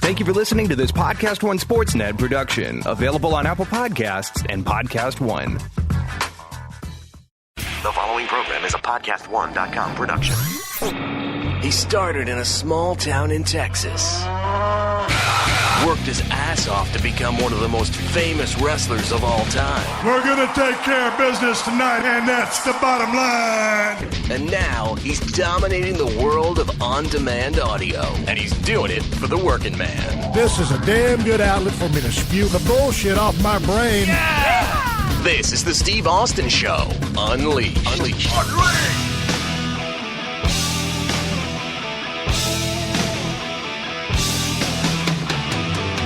Thank you for listening to this PodcastOne Sportsnet production, available on Apple Podcasts and PodcastOne. The following program is a PodcastOne.com production. He started in a small town in Texas. Worked his ass off to become one of the most famous wrestlers of all time. We're going to take care of business tonight, and that's the bottom line. And now he's dominating the world of on-demand audio. And he's doing it for the working man. This is a damn good outlet for me to spew the bullshit off my brain. Yeah! This is the Steve Austin Show. Unleashed.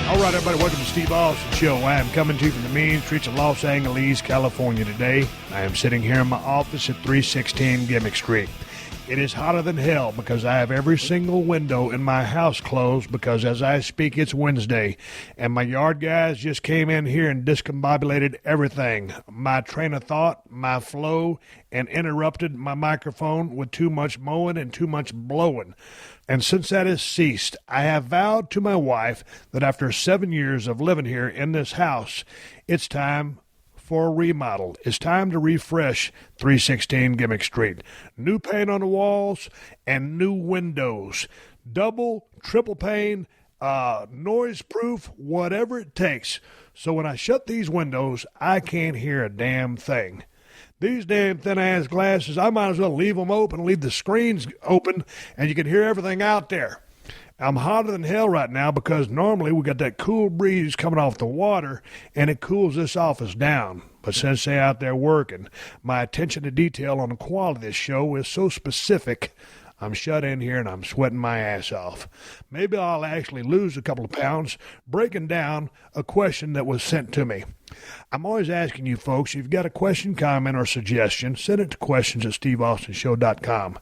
All right, everybody, welcome to Steve Austin Show. I am coming to you from the mean streets of Los Angeles, California today. I am sitting here in my office at 316 Gimmick Street. It is hotter than hell because I have every single window in my house closed because as I speak, it's Wednesday. And my yard guys just came in here and discombobulated everything. My train of thought, my flow, and interrupted my microphone with too much mowing and too much blowing. And since that has ceased, I have vowed to my wife that after 7 years of living here in this house, it's time for a remodel. It's time to refresh 316 Gimmick Street. New paint on the walls and new windows. Double, triple pane, noise-proof, whatever it takes. So when I shut these windows, I can't hear a damn thing. These damn thin-ass glasses, I might as well leave them open, leave the screens open, and you can hear everything out there. I'm hotter than hell right now because normally we got that cool breeze coming off the water, and it cools this office down. But since they're out there working, my attention to detail on the quality of this show is so specific, I'm shut in here and I'm sweating my ass off. Maybe I'll actually lose a couple of pounds breaking down a question that was sent to me. I'm always asking you folks, if you've got a question, comment, or suggestion, send it to questions@steveaustinshow.com.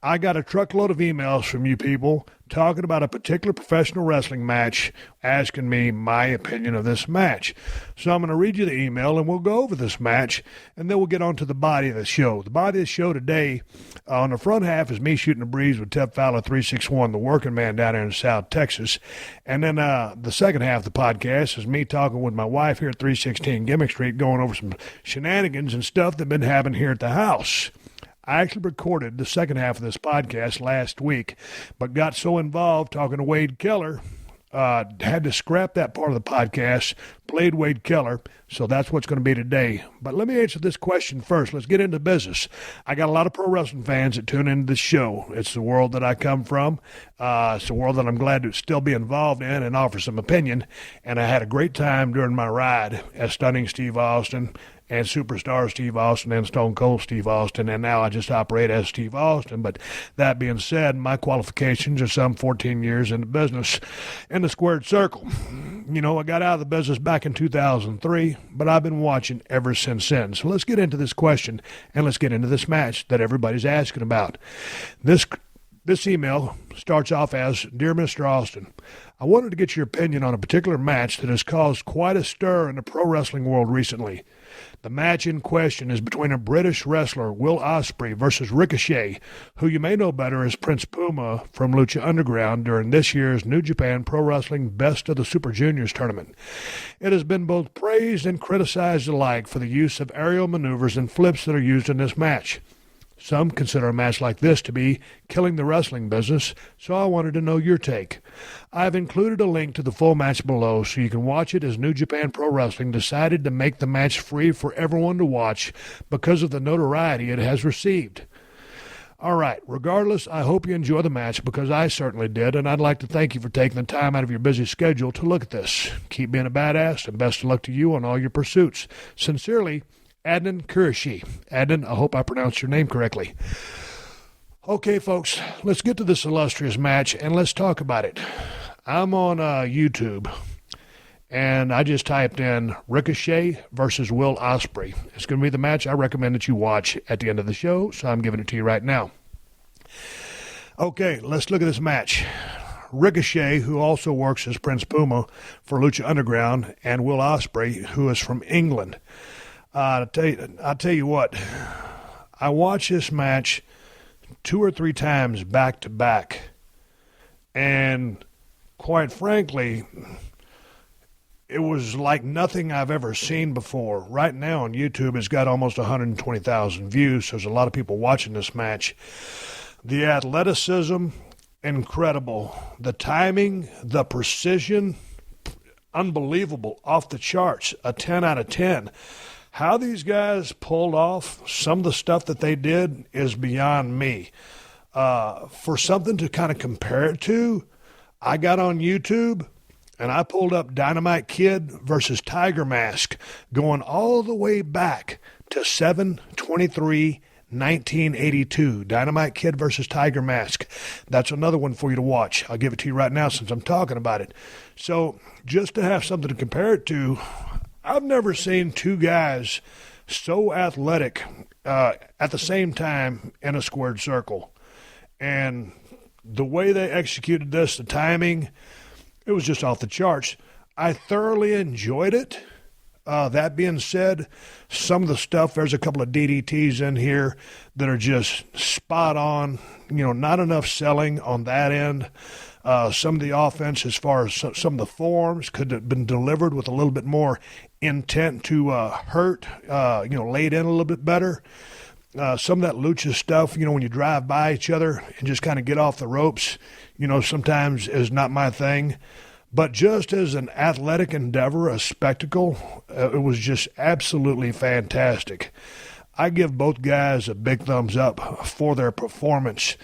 I got a truckload of emails from you people talking about a particular professional wrestling match, asking me my opinion of this match. So I'm going to read you the email, and we'll go over this match, and then we'll get on to the body of the show. The body of the show today, on the front half, is me shooting the breeze with Ted Fowler 361, the working man down there in South Texas. And then the second half of the podcast is me talking with my wife here at 316 Gimmick Street, going over some shenanigans and stuff that have been happening here at the house. I actually recorded the second half of this podcast last week, but got so involved talking to Wade Keller, had to scrap that part of the podcast, played Wade Keller, so that's what's going to be today. But let me answer this question first. Let's get into business. I got a lot of pro wrestling fans that tune into this show. It's the world that I come from. It's the world that I'm glad to still be involved in and offer some opinion. And I had a great time during my ride as Stunning Steve Austin and Superstar Steve Austin and Stone Cold Steve Austin, and now I just operate as Steve Austin. But that being said, my qualifications are some 14 years in the business in the squared circle. You know, I got out of the business back in 2003, but I've been watching ever since then. So let's get into this question, and let's get into this match that everybody's asking about. This email starts off as, Dear Mr. Austin, I wanted to get your opinion on a particular match that has caused quite a stir in the pro wrestling world recently. The match in question is between a British wrestler, Will Ospreay, versus Ricochet, who you may know better as Prince Puma from Lucha Underground during this year's New Japan Pro Wrestling Best of the Super Juniors tournament. It has been both praised and criticized alike for the use of aerial maneuvers and flips that are used in this match. Some consider a match like this to be killing the wrestling business, so I wanted to know your take. I've included a link to the full match below so you can watch it, as New Japan Pro Wrestling decided to make the match free for everyone to watch because of the notoriety it has received. All right, regardless, I hope you enjoy the match because I certainly did, and I'd like to thank you for taking the time out of your busy schedule to look at this. Keep being a badass, and best of luck to you on all your pursuits. Sincerely, Adnan Qureshi. Adnan, I hope I pronounced your name correctly. Okay, folks, let's get to this illustrious match, and let's talk about it. I'm on YouTube, and I just typed in Ricochet versus Will Ospreay. It's going to be the match I recommend that you watch at the end of the show, so I'm giving it to you right now. Okay, let's look at this match. Ricochet, who also works as Prince Puma for Lucha Underground, and Will Ospreay, who is from England. I'll tell you what, I watched this match 2 or 3 times back to back, and quite frankly, it was like nothing I've ever seen before. Right now on YouTube, it's got almost 120,000 views. So there's a lot of people watching this match. The athleticism, incredible. The timing, the precision, unbelievable, off the charts, a 10 out of 10. How these guys pulled off some of the stuff that they did is beyond me. For something to kind of compare it to, I got on YouTube and I pulled up Dynamite Kid versus Tiger Mask, going all the way back to 7/23/1982. Dynamite Kid versus Tiger Mask. That's another one for you to watch. I'll give it to you right now since I'm talking about it. So just to have something to compare it to, I've never seen two guys so athletic at the same time in a squared circle. And the way they executed this, the timing, it was just off the charts. I thoroughly enjoyed it. That being said, some of the stuff, there's a couple of DDTs in here that are just spot on. Not enough selling on that end. Some of the offense, as far as some of the forms, could have been delivered with a little bit more intent to hurt, laid in a little bit better. Some of that lucha stuff, when you drive by each other and just kind of get off the ropes, sometimes is not my thing. But just as an athletic endeavor, a spectacle, it was just absolutely fantastic. I give both guys a big thumbs up for their performance.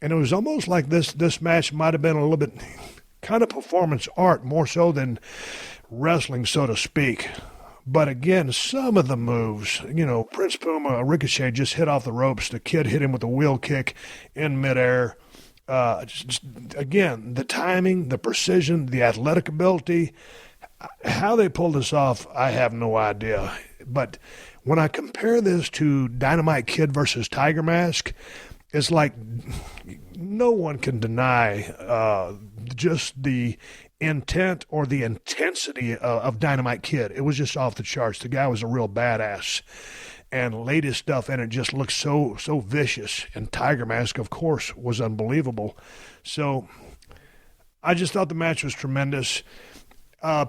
And it was almost like this match might have been a little bit kind of performance art, more so than wrestling, so to speak. But again, some of the moves, Prince Puma, Ricochet just hit off the ropes. The Kid hit him with a wheel kick in midair. Again, the timing, the precision, the athletic ability, how they pulled this off, I have no idea. But when I compare this to Dynamite Kid versus Tiger Mask, it's like no one can deny just the intent or the intensity of Dynamite Kid. It was just off the charts. The guy was a real badass. And latest stuff in it just looks so vicious. And Tiger Mask, of course, was unbelievable. So I just thought the match was tremendous.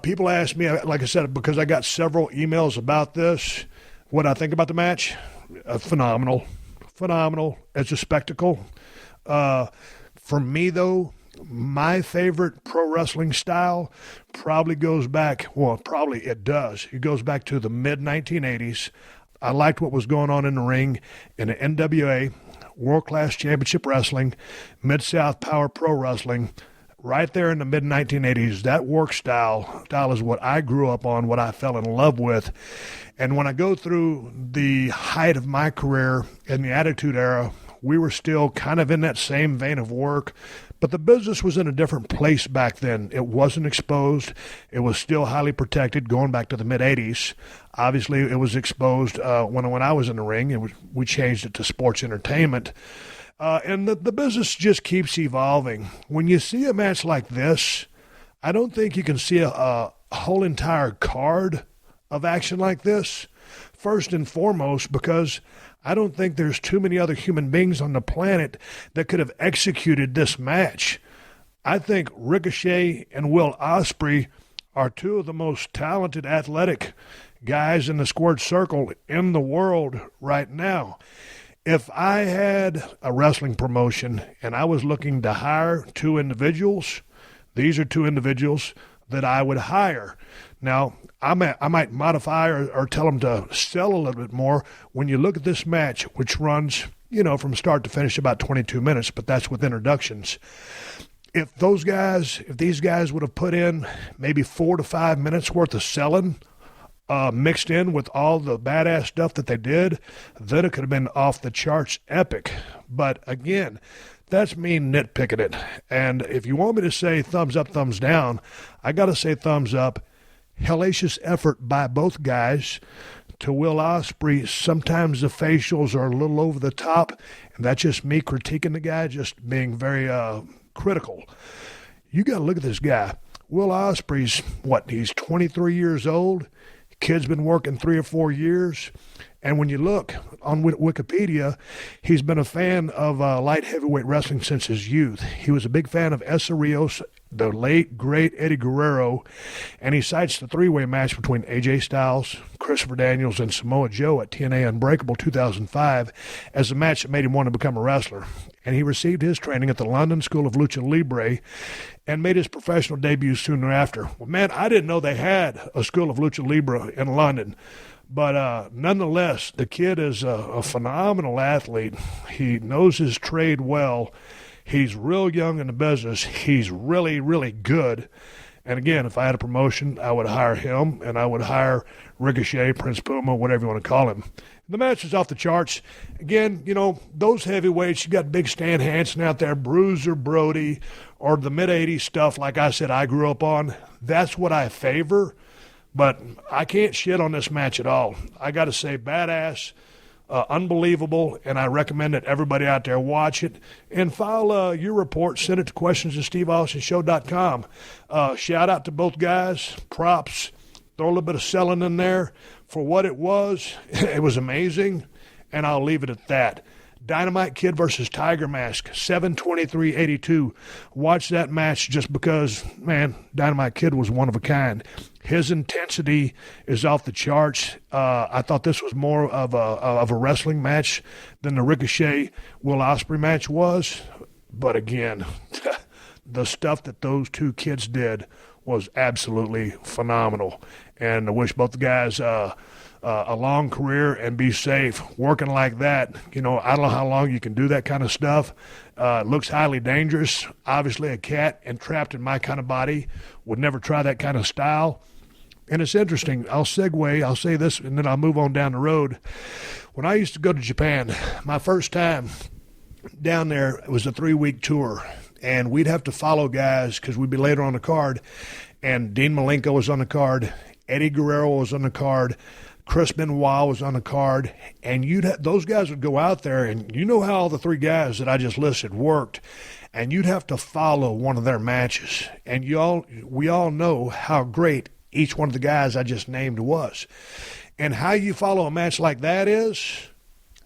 People ask me, like I said, because I got several emails about this, what I think about the match. Phenomenal. It's a spectacle. For me, though, my favorite pro wrestling style probably goes back, it does. It goes back to the mid-1980s. I liked what was going on in the ring in the NWA, World Class Championship Wrestling, Mid-South Power Pro Wrestling. Right there in the mid-1980s, that work style is what I grew up on, what I fell in love with. And when I go through the height of my career in the Attitude Era, we were still kind of in that same vein of work, but the business was in a different place back then. It wasn't exposed. It was still highly protected going back to the mid-80s. Obviously, it was exposed when I was in the ring. We changed it to sports entertainment. And the business just keeps evolving. When you see a match like this, I don't think you can see a whole entire card of action like this. First and foremost, because I don't think there's too many other human beings on the planet that could have executed this match. I think Ricochet and Will Ospreay are two of the most talented athletic guys in the squared circle in the world right now. If I had a wrestling promotion and I was looking to hire two individuals, these are two individuals that I would hire. Now, I might modify or tell them to sell a little bit more. When you look at this match, which runs, from start to finish about 22 minutes, but that's with introductions. If these guys would have put in maybe 4 to 5 minutes worth of selling, mixed in with all the badass stuff that they did, then it could have been off the charts epic. But again, that's me nitpicking it. And if you want me to say thumbs up, thumbs down, I got to say thumbs up. Hellacious effort by both guys. To Will Ospreay, sometimes the facials are a little over the top, and that's just me critiquing the guy, just being very critical. You got to look at this guy. Will Ospreay's, he's 23 years old. Kid's been working 3 or 4 years. And when you look on Wikipedia, he's been a fan of light heavyweight wrestling since his youth. He was a big fan of Essa Rios, the late, great Eddie Guerrero, and he cites the three-way match between AJ Styles, Christopher Daniels, and Samoa Joe at TNA Unbreakable 2005 as the match that made him want to become a wrestler. And he received his training at the London School of Lucha Libre and made his professional debut soon thereafter. Well, man, I didn't know they had a School of Lucha Libre in London. But nonetheless, the kid is a phenomenal athlete. He knows his trade well. He's real young in the business. He's really, really good. And again, if I had a promotion, I would hire him, and I would hire Ricochet, Prince Puma, whatever you want to call him. The match is off the charts. Again, you know, those heavyweights, you got big Stan Hansen out there, Bruiser Brody, or the mid-80s stuff, like I said, I grew up on. That's what I favor. But I can't shit on this match at all. I got to say, badass, unbelievable, and I recommend that everybody out there watch it. And file your report. Send it to questions@steveaustonshow.com. Shout out to both guys. Props. Throw a little bit of selling in there for what it was. It was amazing, and I'll leave it at that. Dynamite Kid versus Tiger Mask, 7/23/82. Watch that match just because, man, Dynamite Kid was one of a kind. His intensity is off the charts. I thought this was more of a wrestling match than the Ricochet Will Ospreay match was. But again, the stuff that those two kids did was absolutely phenomenal. And I wish both the guys a long career and be safe. Working like that, you know, I don't know how long you can do that kind of stuff. It looks highly dangerous. Obviously, a cat entrapped in my kind of body would never try that kind of style. And it's interesting. I'll segue. I'll say this, and then I'll move on down the road. When I used to go to Japan, my first time down there, it was a 3-week tour. And we'd have to follow guys because we'd be later on the card. And Dean Malenko was on the card. Eddie Guerrero was on the card. Chris Benoit was on the card, and those guys would go out there, and you know how all the three guys that I just listed worked, and you'd have to follow one of their matches. And we all know how great each one of the guys I just named was. And how you follow a match like that is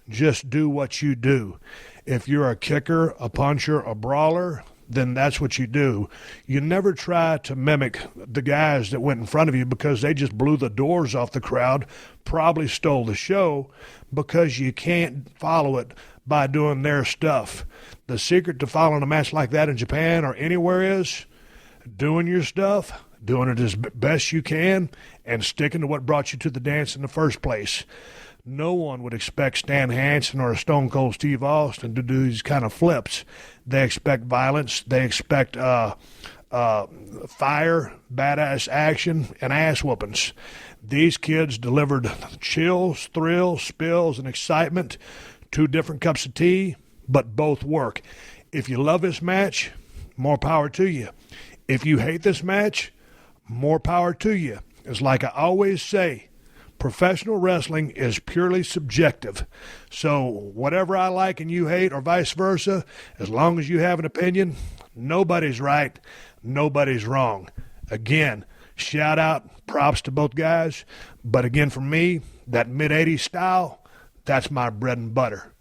just do what you do. If you're a kicker, a puncher, a brawler, then that's what you do. You never try to mimic the guys that went in front of you because they just blew the doors off the crowd, probably stole the show, because you can't follow it by doing their stuff. The secret to following a match like that in Japan or anywhere is doing your stuff, doing it as best you can, and sticking to what brought you to the dance in the first place. No one would expect Stan Hansen or a Stone Cold Steve Austin to do these kind of flips. They expect violence. They expect fire, badass action, and ass whoopings. These kids delivered chills, thrills, spills, and excitement. 2 different cups of tea, but both work. If you love this match, more power to you. If you hate this match, more power to you. It's like I always say, professional wrestling is purely subjective. So whatever I like and you hate, or vice versa, as long as you have an opinion, nobody's right, nobody's wrong. Again, shout out, props to both guys. But again, for me, that mid-80s style, that's my bread and butter.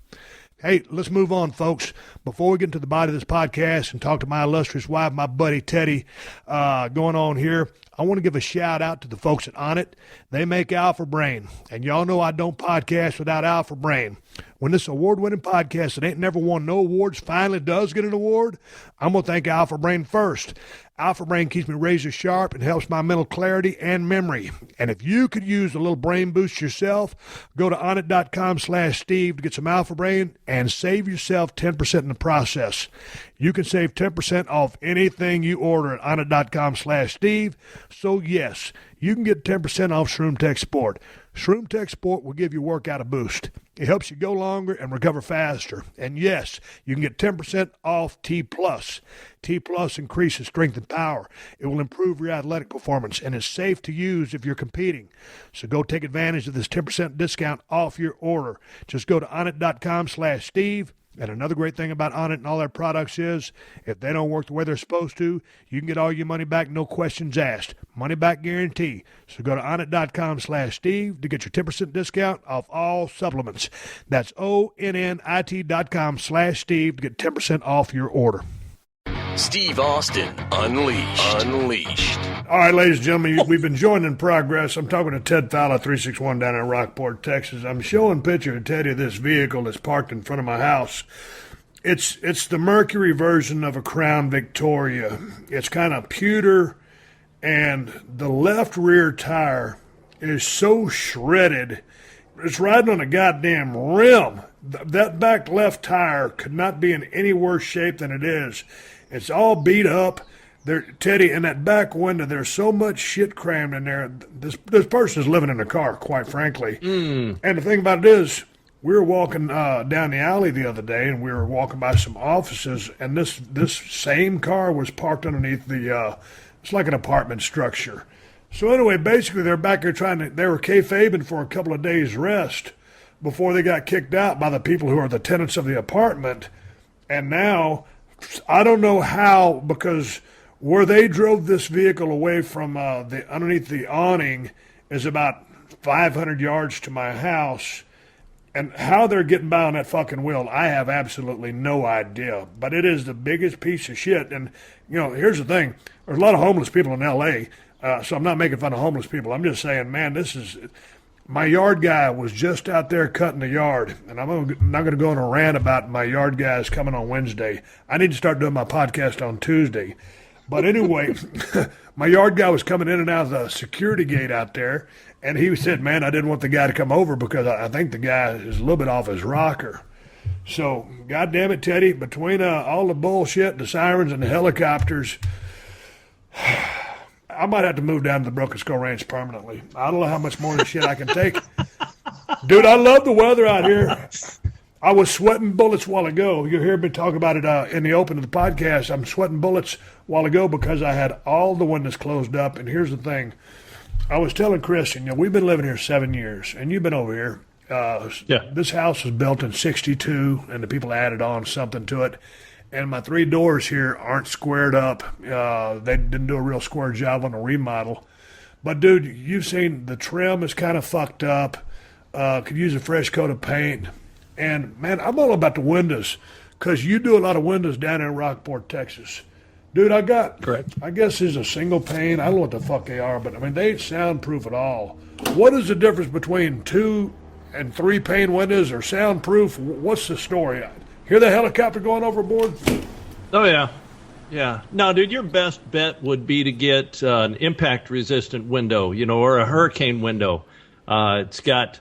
Hey, let's move on, folks. Before we get into the body of this podcast and talk to my illustrious wife, my buddy Teddy, going on here, I want to give a shout out to the folks at Onnit. They make Alpha Brain. And y'all know I don't podcast without Alpha Brain. When this award-winning podcast that ain't never won no awards finally does get an award, I'm going to thank Alpha Brain first. Alpha Brain keeps me razor sharp and helps my mental clarity and memory. And if you could use a little brain boost yourself, go to onnit.com/Steve to get some Alpha Brain and save yourself 10% in the process. You can save 10% off anything you order at onnit.com/Steve. So yes, you can get 10% off Shroom Tech Sport. Shroom Tech Sport will give your workout a boost. It helps you go longer and recover faster. And yes, you can get 10% off T+. T+ increases strength and power. It will improve your athletic performance, and it's safe to use if you're competing. So go take advantage of this 10% discount off your order. Just go to onnit.com/Steve. And another great thing about Onnit and all their products is if they don't work the way they're supposed to, you can get all your money back, no questions asked. Money back guarantee. So go to onnit.com/Steve to get your 10% discount off all supplements. That's ONNIT.com/Steve to get 10% off your order. Steve Austin Unleashed. All right, ladies and gentlemen, we've been joined in progress. I'm talking to Ted Fowler, 361 down in Rockport, Texas. I'm showing a picture to Teddy of this vehicle that's parked in front of my house. It's the Mercury version of a Crown Victoria. It's kind of pewter, and the left rear tire is so shredded. It's riding on a goddamn rim. That back left tire could not be in any worse shape than it is. It's all beat up. Teddy, in that back window, there's so much shit crammed in there. This person's living in a car, quite frankly. And the thing about it is, we were walking down the alley the other day, and we were walking by some offices, and this same car was parked underneath it's like an apartment structure. So anyway, basically, they're back there they were kayfabing for a couple of days' rest before they got kicked out by the people who are the tenants of the apartment. And now, I don't know how, because where they drove this vehicle away from underneath the awning is about 500 yards to my house. And how they're getting by on that fucking wheel, I have absolutely no idea. But it is the biggest piece of shit. And, here's the thing. There's a lot of homeless people in L.A., so I'm not making fun of homeless people. I'm just saying, man, my yard guy was just out there cutting the yard. And I'm not going to go on a rant about my yard guys coming on Wednesday. I need to start doing my podcast on Tuesday. But anyway, my yard guy was coming in and out of the security gate out there. And he said, man, I didn't want the guy to come over because I think the guy is a little bit off his rocker. So, God damn it, Teddy, between all the bullshit, the sirens, and the helicopters, I might have to move down to the Broken Skull Ranch permanently. I don't know how much more of this shit I can take. Dude, I love the weather out here. I was sweating bullets a while ago. You hear me talk about it in the open of the podcast. I'm sweating bullets a while ago because I had all the windows closed up. And here's the thing. I was telling Kristin, we've been living here 7 years, and you've been over here. This house was built in 1962, and the people added on something to it. And my 3 doors here aren't squared up. They didn't do a real square job on the remodel. But, dude, you've seen the trim is kind of fucked up. Could use a fresh coat of paint. And, man, I'm all about the windows because you do a lot of windows down in Rockport, Texas. Dude, Correct. I guess there's a single pane. I don't know what the fuck they are, but, they ain't soundproof at all. What is the difference between 2 and 3 pane windows or soundproof? What's the story? Hear the helicopter going overboard? Oh, yeah. Yeah. No, dude, your best bet would be to get an impact-resistant window, or a hurricane window. It's got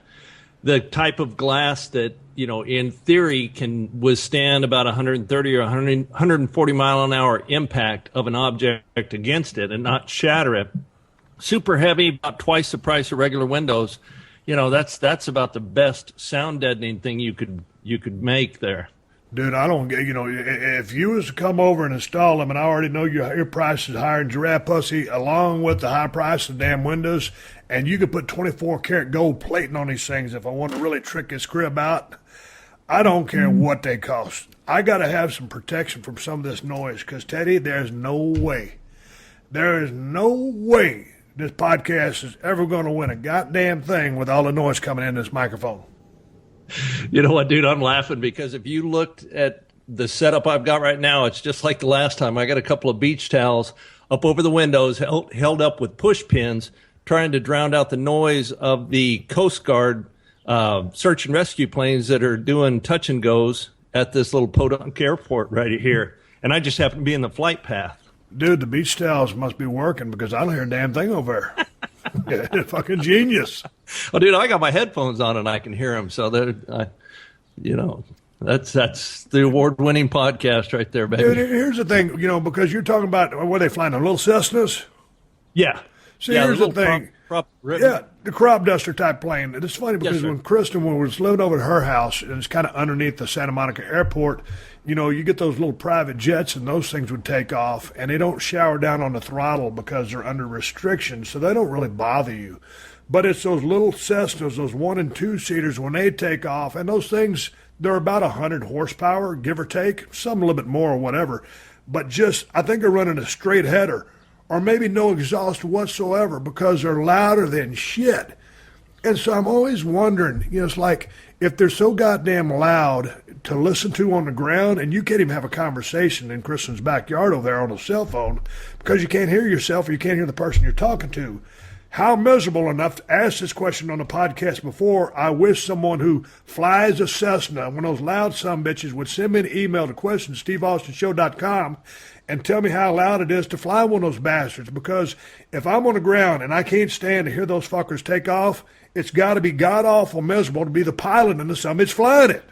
the type of glass that, in theory can withstand about 130 or 140 mile-an-hour impact of an object against it and not shatter it. Super heavy, about twice the price of regular windows. That's about the best sound deadening thing you could make there. Dude, I don't get, if you was to come over and install them, and I already know your price is higher than giraffe pussy, along with the high price of damn windows, and you could put 24 karat gold plating on these things if I want to really trick this crib out, I don't care what they cost. I got to have some protection from some of this noise, because, Teddy, there is no way this podcast is ever going to win a goddamn thing with all the noise coming in this microphone. You know what, dude? I'm laughing because if you looked at the setup I've got right now, it's just like the last time. I got a couple of beach towels up over the windows, held up with push pins, trying to drown out the noise of the Coast Guard search and rescue planes that are doing touch and goes at this little Podunk airport right here. And I just happen to be in the flight path. Dude, the beach towels must be working because I don't hear a damn thing over there. Yeah, fucking genius. Oh, dude, I got my headphones on and I can hear them. So that's the award-winning podcast right there, baby. Dude, here's the thing, because you're talking about what are they flying, the little Cessnas? Yeah. See, here's the thing. The crop duster type plane. It's funny because when Kristin was living over at her house, and it's kind of underneath the Santa Monica airport, you get those little private jets and those things would take off, and they don't shower down on the throttle because they're under restrictions, so they don't really bother you. But it's those little Cessnas, those 1- and 2-seaters, when they take off, and those things, they're about 100 horsepower, give or take, some a little bit more or whatever. But I think they're running a straight header, or maybe no exhaust whatsoever because they're louder than shit. And so I'm always wondering, it's like if they're so goddamn loud to listen to on the ground, and you can't even have a conversation in Kristin's backyard over there on a cell phone because you can't hear yourself or you can't hear the person you're talking to. How miserable enough to ask this question on the podcast before. I wish someone who flies a Cessna, one of those loud sumbitches, would send me an email to questions@steveaustonshow.com and tell me how loud it is to fly one of those bastards. Because if I'm on the ground and I can't stand to hear those fuckers take off, it's got to be god-awful miserable to be the pilot in the sumbitch flying it.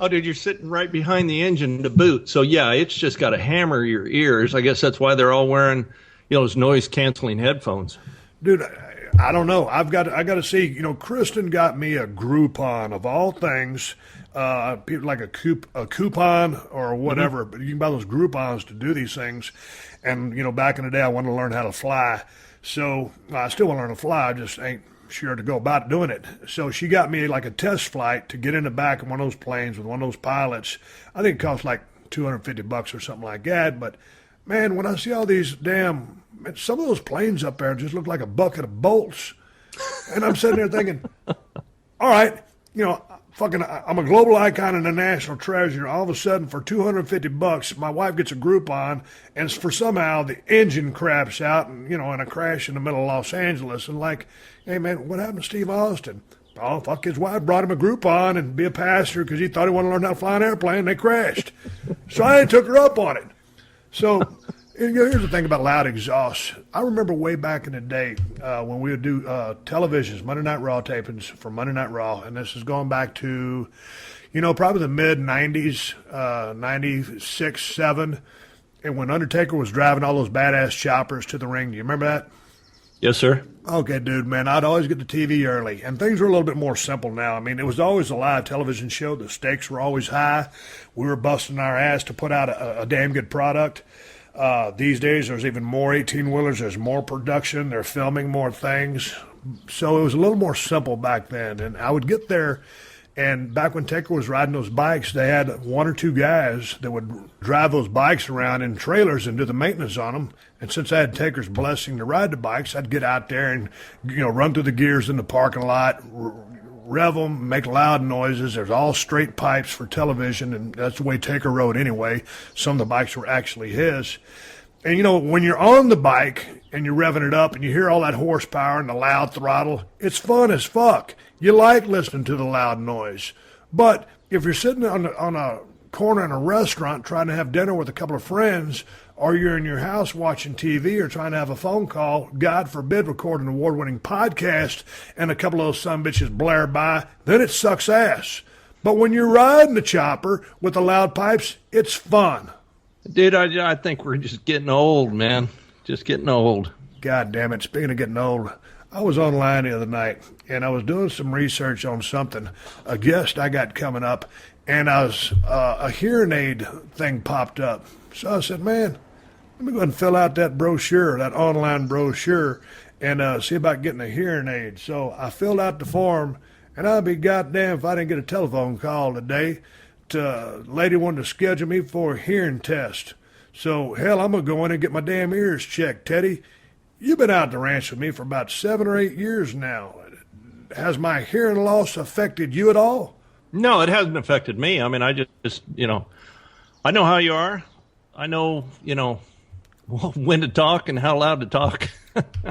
Oh, dude, you're sitting right behind the engine to boot. So, yeah, it's just got to hammer your ears. I guess that's why they're all wearing, those noise-canceling headphones. Dude, I don't know. I got to see. Kristin got me a Groupon of all things. People like a coupon or whatever, but you can buy those Groupons to do these things. And back in the day, I wanted to learn how to fly. So I still want to learn to fly. I just ain't sure to go about doing it. So she got me like a test flight to get in the back of one of those planes with one of those pilots. I think it cost like $250 or something like that. But man, when I see all these some of those planes up there just look like a bucket of bolts. And I'm sitting there thinking, all right, I'm a global icon and a national treasure. All of a sudden, for $250, my wife gets a Groupon, and for somehow the engine craps out, and in a crash in the middle of Los Angeles. And like, hey man, what happened to Steve Austin? Oh, fuck, his wife brought him a Groupon and be a passenger because he thought he wanted to learn how to fly an airplane, and they crashed. So I took her up on it. So here's the thing about loud exhaust. I remember way back in the day when we would do televisions, Monday Night Raw tapings for Monday Night Raw, and this is going back to, probably the mid-90s, 96, 7, and when Undertaker was driving all those badass choppers to the ring. Do you remember that? Yes, sir. Okay, dude, man, I'd always get the TV early, and things were a little bit more simple now. I mean, it was always a live television show. The stakes were always high. We were busting our ass to put out a damn good product. These days, there's even more 18-wheelers. There's more production. They're filming more things. So it was a little more simple back then. And I would get there, and back when Taker was riding those bikes, they had one or two guys that would drive those bikes around in trailers and do the maintenance on them. And since I had Taker's blessing to ride the bikes, I'd get out there and, run through the gears in the parking lot, rev them, make loud noises. There's all straight pipes for television, and that's the way Taker rode anyway. Some of the bikes were actually his. And, when you're on the bike and you're revving it up and you hear all that horsepower and the loud throttle, it's fun as fuck. You like listening to the loud noise. But if you're sitting on a corner in a restaurant trying to have dinner with a couple of friends, or you're in your house watching TV or trying to have a phone call, God forbid, record an award-winning podcast, and a couple of those sumbitches blare by, then it sucks ass. But when you're riding the chopper with the loud pipes, it's fun. Dude, I think we're just getting old, man. Just getting old. God damn it. Speaking of getting old, I was online the other night, and I was doing some research on something, a guest I got coming up, and a hearing aid thing popped up. So I said, man, let me go ahead and fill out that brochure, that online brochure, and see about getting a hearing aid. So I filled out the form, and I'd be goddamn if I didn't get a telephone call today. A lady wanted to schedule me for a hearing test. So, hell, I'm going to go in and get my damn ears checked, Teddy. You've been out at the ranch with me for about 7 or 8 years now. Has my hearing loss affected you at all? No, it hasn't affected me. I mean, I just I know how you are. I know, when to talk and how loud to talk.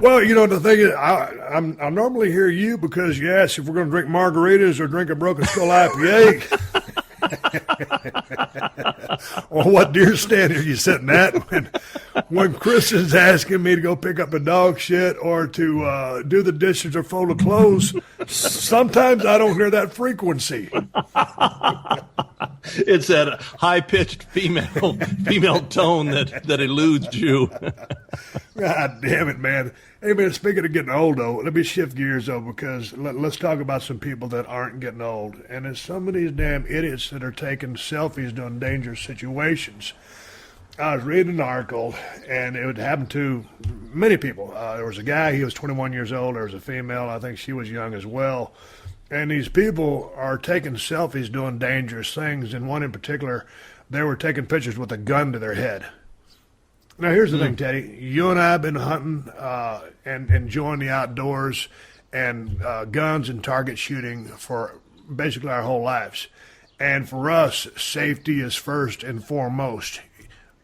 Well, the thing is, I normally hear you because you ask if we're going to drink margaritas or drink a Broken Skull IPA. Or what deer stand are you sitting at when Kristin's asking me to go pick up the dog shit or to do the dishes or fold the clothes? Sometimes I don't hear that frequency. It's that high-pitched female tone that eludes you. God damn it, man. Hey, man, speaking of getting old, though, let me shift gears, though, because let's talk about some people that aren't getting old. And it's some of these damn idiots that are taking selfies during dangerous situations. I was reading an article, and it would happen to many people. There was a guy, he was 21 years old. There was a female, I think she was young as well. And these people are taking selfies doing dangerous things. And one in particular, they were taking pictures with a gun to their head. Now, here's the thing, Teddy. You and I have been hunting and enjoying the outdoors. and guns and target shooting for basically our whole lives. And for us, safety is first and foremost.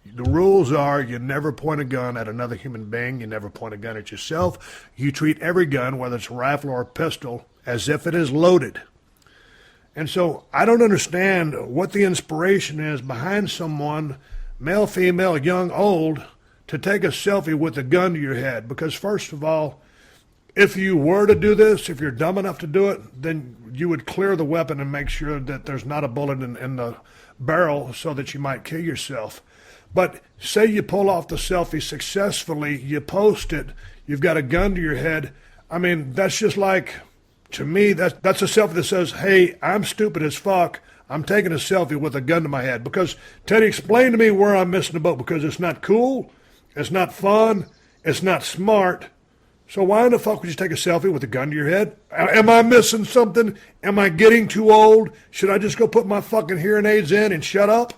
The rules are you never point a gun at another human being. You never point a gun at yourself. You treat every gun, whether it's a rifle or a pistol, as if it is loaded. And so I don't understand what the inspiration is behind someone, male, female, young, old, to take a selfie with a gun to your head. Because first of all, if you were to do this, if you're dumb enough to do it, then you would clear the weapon and make sure that there's not a bullet in the barrel so that you might kill yourself. But say you pull off the selfie successfully, you post it, you've got a gun to your head. I mean, that's just like, to me, that's a selfie that says, hey, I'm stupid as fuck. I'm taking a selfie with a gun to my head. Because, Teddy, explain to me where I'm missing the boat. Because it's not cool, it's not fun, it's not smart. So why in the fuck would you take a selfie with a gun to your head? Am I missing something? Am I getting too old? Should I just go put my fucking hearing aids in and shut up?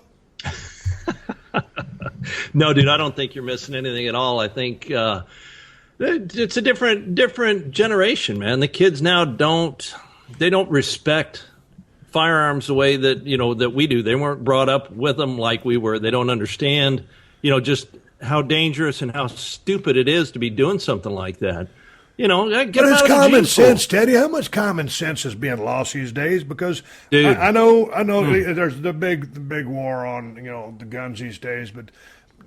No, dude, I don't think you're missing anything at all. I think it's a different generation, man. The kids now don't respect firearms the way that, that we do. They weren't brought up with them like we were. They don't understand, just how dangerous and how stupid it is to be doing something like that. Get but them it's out of the common gym sense, pool. Teddy. How much common sense is being lost these days? Because Dude. I know there's the big war on the guns these days. But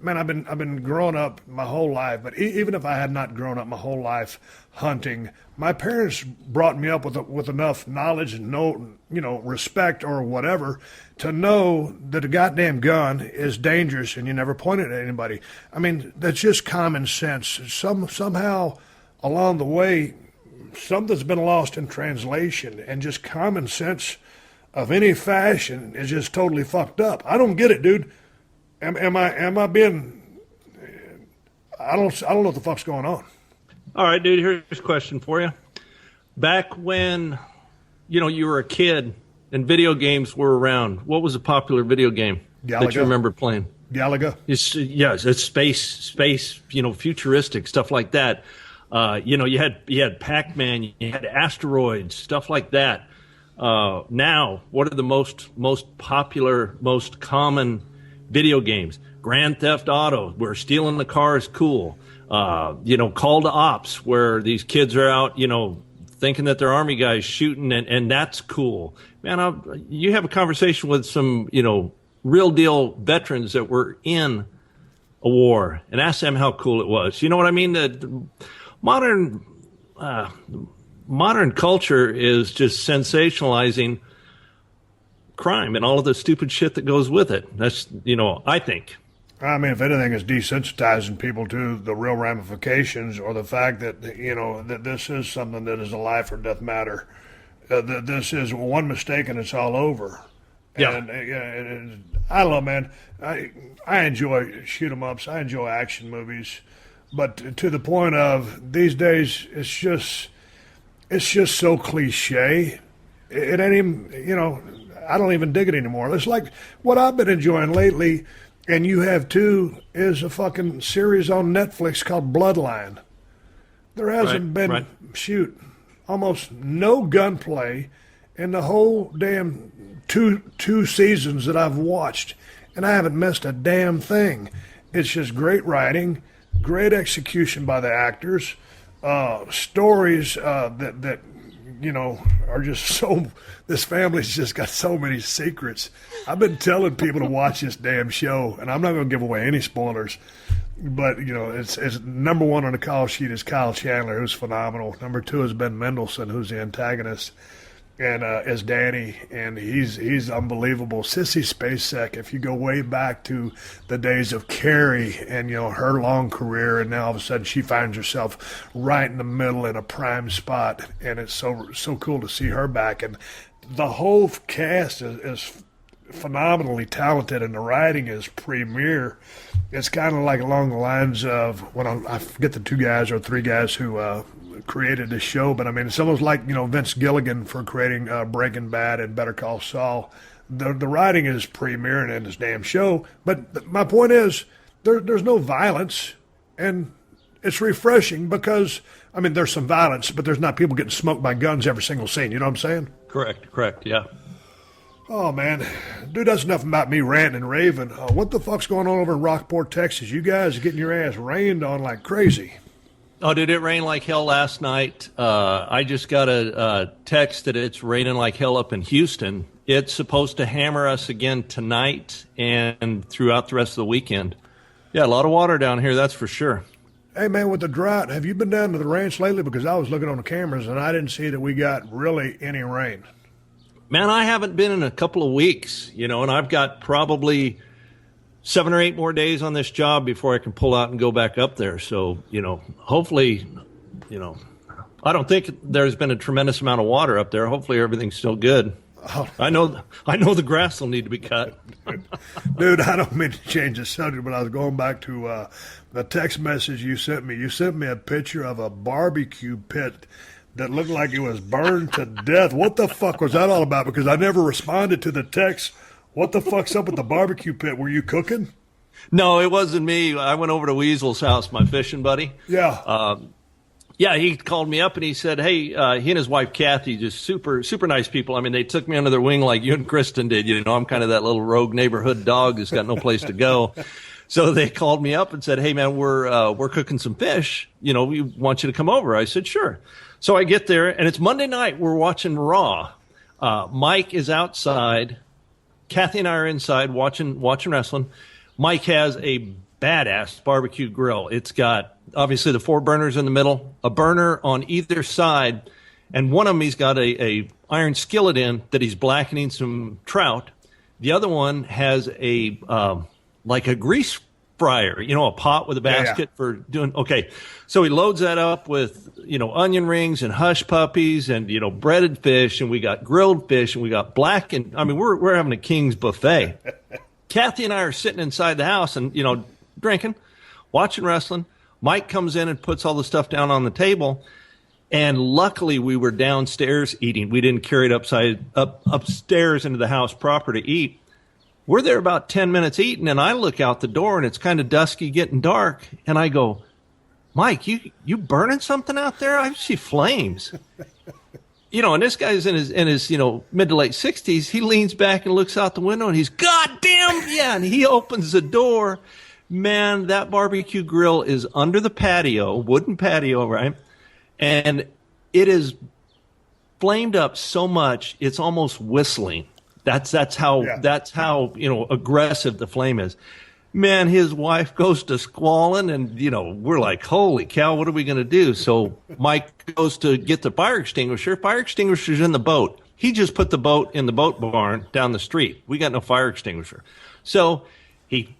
man, I've been growing up my whole life. But even if I had not grown up my whole life hunting, my parents brought me up with enough knowledge and respect or whatever to know that a goddamn gun is dangerous and you never point it at anybody. I mean, that's just common sense. Somehow along the way, something's been lost in translation, and just common sense of any fashion is just totally fucked up. I don't get it, dude. Am I being? I don't know what the fuck's going on. All right, dude, here's a question for you. Back when, you were a kid and video games were around, what was a popular video game that you remember playing? Galaga. It's space, futuristic, stuff like that. You had Pac-Man, you had asteroids, stuff like that. Now, what are the most popular, most common video games? Grand Theft Auto, where stealing the car is cool. Call to Ops, where these kids are out, thinking that they're Army guys shooting, and that's cool. Man, you have a conversation with some, real deal veterans that were in a war and ask them how cool it was. You know what I mean? The modern culture is just sensationalizing crime and all of the stupid shit that goes with it. That's, I think. I mean, if anything, it's desensitizing people to the real ramifications or the fact that, that this is something that is a life or death matter. That this is one mistake and it's all over. Yeah. And I don't know, man. I enjoy shoot 'em ups. I enjoy action movies. But to the point of these days, it's just so cliche. It ain't even, I don't even dig it anymore. It's like what I've been enjoying lately, and you have too, is a fucking series on Netflix called Bloodline. There hasn't been, almost no gunplay in the whole damn two seasons that I've watched, and I haven't missed a damn thing. It's just great writing, great execution by the actors, stories that are just so. This family's just got so many secrets. I've been telling people to watch this damn show, and I'm not going to give away any spoilers. But it's number one on the call sheet is Kyle Chandler, who's phenomenal. Number two is Ben Mendelsohn, who's the antagonist, and is Danny, and he's unbelievable. Sissy Spacek, if you go way back to the days of Carrie and her long career, and now all of a sudden she finds herself right in the middle in a prime spot, and it's so cool to see her back. And the whole cast is phenomenally talented, and the writing is premier. It's kind of like along the lines of when I forget the two guys or three guys who created this show, but I mean, it's almost like Vince Gilligan for creating Breaking Bad and Better Call Saul. The writing is premier in this damn show, but my point is there's no violence, and it's refreshing because, I mean, there's some violence, but there's not people getting smoked by guns every single scene. You know what I'm saying? Correct, yeah. Oh, man. Dude, that's enough about me ranting and raving. What the fuck's going on over in Rockport, Texas? You guys are getting your ass rained on like crazy. Oh, did it rain like hell last night? I just got a text that it's raining like hell up in Houston. It's supposed to hammer us again tonight and throughout the rest of the weekend. Yeah, a lot of water down here, that's for sure. Hey, man, with the drought, have you been down to the ranch lately? Because I was looking on the cameras, and I didn't see that we got really any rain. Man, I haven't been in a couple of weeks, and I've got probably 7 or 8 more days on this job before I can pull out and go back up there. So, hopefully, I don't think there's been a tremendous amount of water up there. Hopefully everything's still good. Oh. I know the grass will need to be cut. Dude, I don't mean to change the subject, but I was going back to the text message you sent me. You sent me a picture of a barbecue pit that looked like it was burned to death. What the fuck was that all about? Because I never responded to the text. What the fuck's up with the barbecue pit? Were you cooking? No, it wasn't me. I went over to Weasel's house, my fishing buddy. Yeah. Yeah, he called me up and he said, hey, he and his wife, Kathy, just super, super nice people. I mean, they took me under their wing like you and Kristin did. I'm kind of that little rogue neighborhood dog who's got no place to go. So they called me up and said, hey, man, we're cooking some fish. We want you to come over. I said, sure. So I get there, and it's Monday night. We're watching Raw. Mike is outside. Kathy and I are inside watching wrestling. Mike has a badass barbecue grill. It's got, obviously, the 4 burners in the middle, a burner on either side, and one of them he's got a iron skillet in that he's blackening some trout. The other one has a like a grease fryer, a pot with a basket for doing, okay. So he loads that up with, onion rings and hush puppies and, breaded fish, and we got grilled fish, and we got blackened. I mean, we're having a king's buffet. Kathy and I are sitting inside the house and, drinking, watching wrestling. Mike comes in and puts all the stuff down on the table. And luckily we were downstairs eating. We didn't carry it upstairs into the house proper to eat. We're there about 10 minutes eating, and I look out the door, and it's kind of dusky, getting dark. And I go, Mike, you burning something out there? I see flames. And this guy's in his mid to late 60s. He leans back and looks out the window, and he's, God damn, yeah. And he opens the door. Man, that barbecue grill is under the patio, wooden patio, right? And it is flamed up so much, it's almost whistling. That's how aggressive the flame is. Man, his wife goes to squalling, and we're like, holy cow, what are we going to do? So Mike goes to get the fire extinguisher. Fire extinguisher's in the boat. He just put the boat in the boat barn down the street. We got no fire extinguisher. So he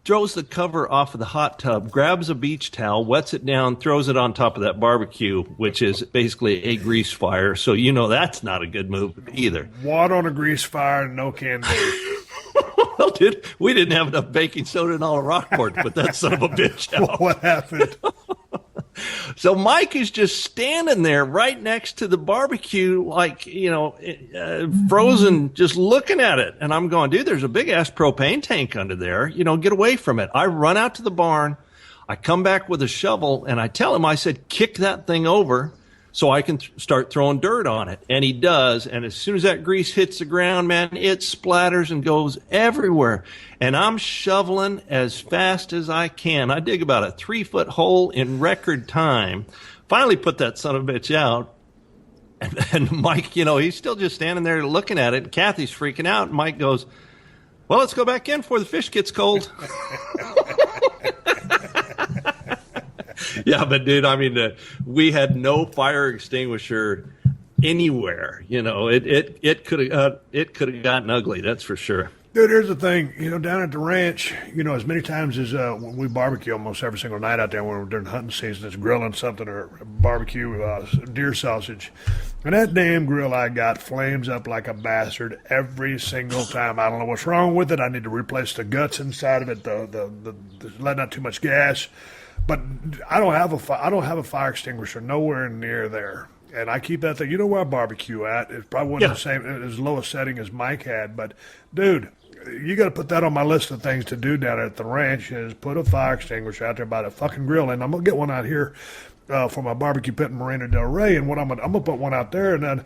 throws the cover off of the hot tub, grabs a beach towel, wets it down, throws it on top of that barbecue, which is basically a grease fire. So that's not a good move either. Water on a grease fire, no can do. Well, dude, we didn't have enough baking soda in all of Rockport to put that son of a bitch out. What happened? So Mike is just standing there right next to the barbecue, like, frozen, just looking at it. And I'm going, dude, there's a big-ass propane tank under there. Get away from it. I run out to the barn. I come back with a shovel, and I tell him, I said, kick that thing over so I can start throwing dirt on it. And he does. And as soon as that grease hits the ground, man, it splatters and goes everywhere. And I'm shoveling as fast as I can. I dig about a 3-foot hole in record time. Finally put that son of a bitch out. And Mike, he's still just standing there looking at it. Kathy's freaking out. And Mike goes, well, let's go back in before the fish gets cold. Yeah, but dude, I mean, we had no fire extinguisher anywhere. It could have gotten ugly. That's for sure. Dude, here's the thing. Down at the ranch, as many times as we barbecue almost every single night out there when we're during hunting season, it's grilling something or barbecue deer sausage. And that damn grill I got flames up like a bastard every single time. I don't know what's wrong with it. I need to replace the guts inside of it, the letting out too much gas. But I don't have a fire extinguisher nowhere near there, and I keep that thing. You know where I barbecue at? It probably wasn't the same, as low a setting as Mike had. But dude, you got to put that on my list of things to do down at the ranch is put a fire extinguisher out there by the fucking grill. And I'm going to get one out here for my barbecue pit in Marina Del Rey. And what I'm going to put one out there. And then,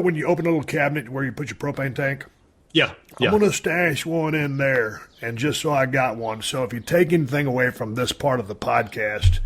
when you open a little cabinet where you put your propane tank. Yeah. I'm going to stash one in there, and just so I got one. So if you take anything away from this part of the podcast,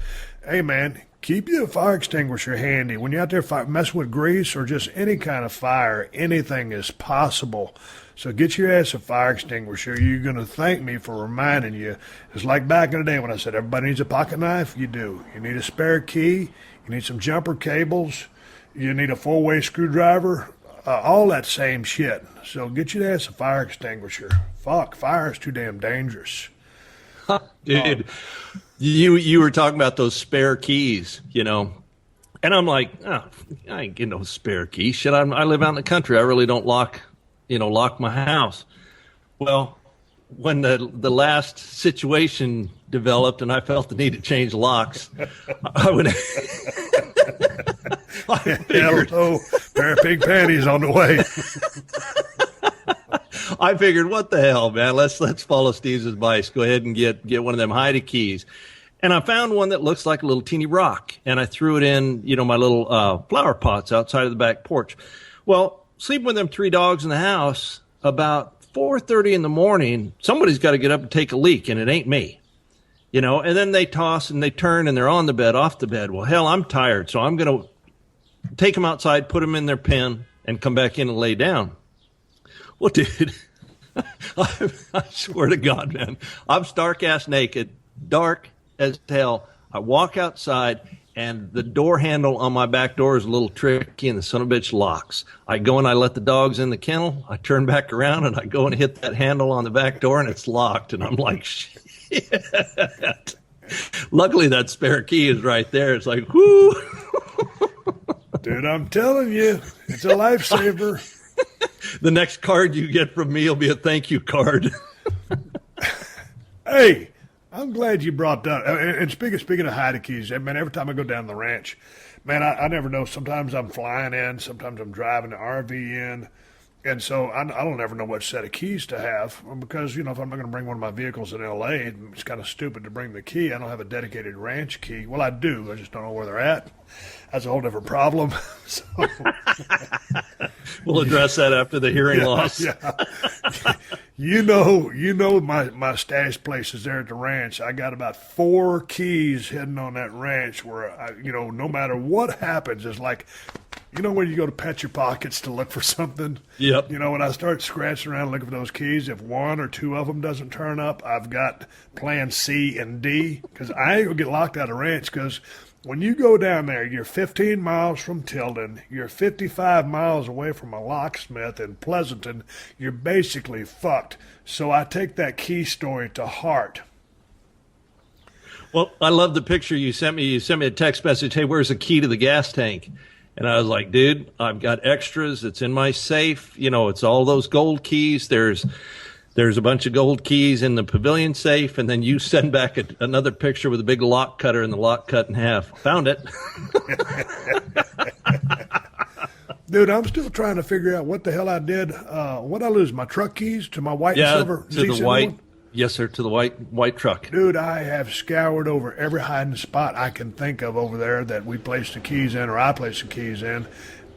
hey, man, keep your fire extinguisher handy. When you're out there messing with grease or just any kind of fire, anything is possible. So get your ass a fire extinguisher. You're going to thank me for reminding you. It's like back in the day when I said everybody needs a pocket knife. You do. You need a spare key. You need some jumper cables. You need a 4-way screwdriver. All that same shit. So get your ass a fire extinguisher. Fuck, fire is too damn dangerous. Dude, you were talking about those spare keys, and I'm like, I ain't getting no spare keys. Shit, I live out in the country. I really don't lock my house. Well, when the last situation developed and I felt the need to change locks, I would. Hello, pair of pink panties on the way. I figured, what the hell, man? Let's follow Steve's advice. Go ahead and get one of them hidey keys. And I found one that looks like a little teeny rock, and I threw it in, my little flower pots outside of the back porch. Well, sleeping with them 3 dogs in the house, about 4:30 in the morning, somebody's got to get up and take a leak, and it ain't me. And then they toss and they turn and they're on the bed, off the bed. Well, hell, I'm tired, so I'm going to take them outside, put them in their pen, and come back in and lay down. Well, dude, I swear to God, man, I'm stark-ass naked, dark as hell. I walk outside, and the door handle on my back door is a little tricky, and the son of a bitch locks. I go and I let the dogs in the kennel. I turn back around, and I go and hit that handle on the back door, and it's locked. And I'm like, shit. Luckily, that spare key is right there. It's like, whoo. Dude, I'm telling you, it's a lifesaver. The next card you get from me will be a thank you card. Hey, I'm glad you brought that. And speaking of hidey keys, man, every time I go down the ranch, man, I never know. Sometimes I'm flying in, sometimes I'm driving the RV in. And so I don't ever know what set of keys to have because, if I'm not going to bring one of my vehicles in L.A., it's kind of stupid to bring the key. I don't have a dedicated ranch key. Well, I do. I just don't know where they're at. That's a whole different problem. So, we'll address that after the hearing loss. Yeah. You know my stash places there at the ranch. I got about 4 keys hidden on that ranch where, no matter what happens, it's like, when you go to pat your pockets to look for something? Yep. When I start scratching around looking for those keys, if 1 or 2 of them doesn't turn up, I've got plan C and D because I ain't going to get locked out of ranch because when you go down there, you're 15 miles from Tilden, you're 55 miles away from a locksmith in Pleasanton, you're basically fucked. So I take that key story to heart. Well, I love the picture you sent me. You sent me a text message, hey, where's the key to the gas tank? And I was like, dude, I've got extras. It's in my safe. It's all those gold keys. There's a bunch of gold keys in the pavilion safe. And then you send back another picture with a big lock cutter and the lock cut in half. Found it. Dude, I'm still trying to figure out what the hell I did. What I lose? My truck keys to my white and silver? To the white. Yes, sir, to the white truck. Dude, I have scoured over every hiding spot I can think of over there that we placed the keys in or I placed the keys in,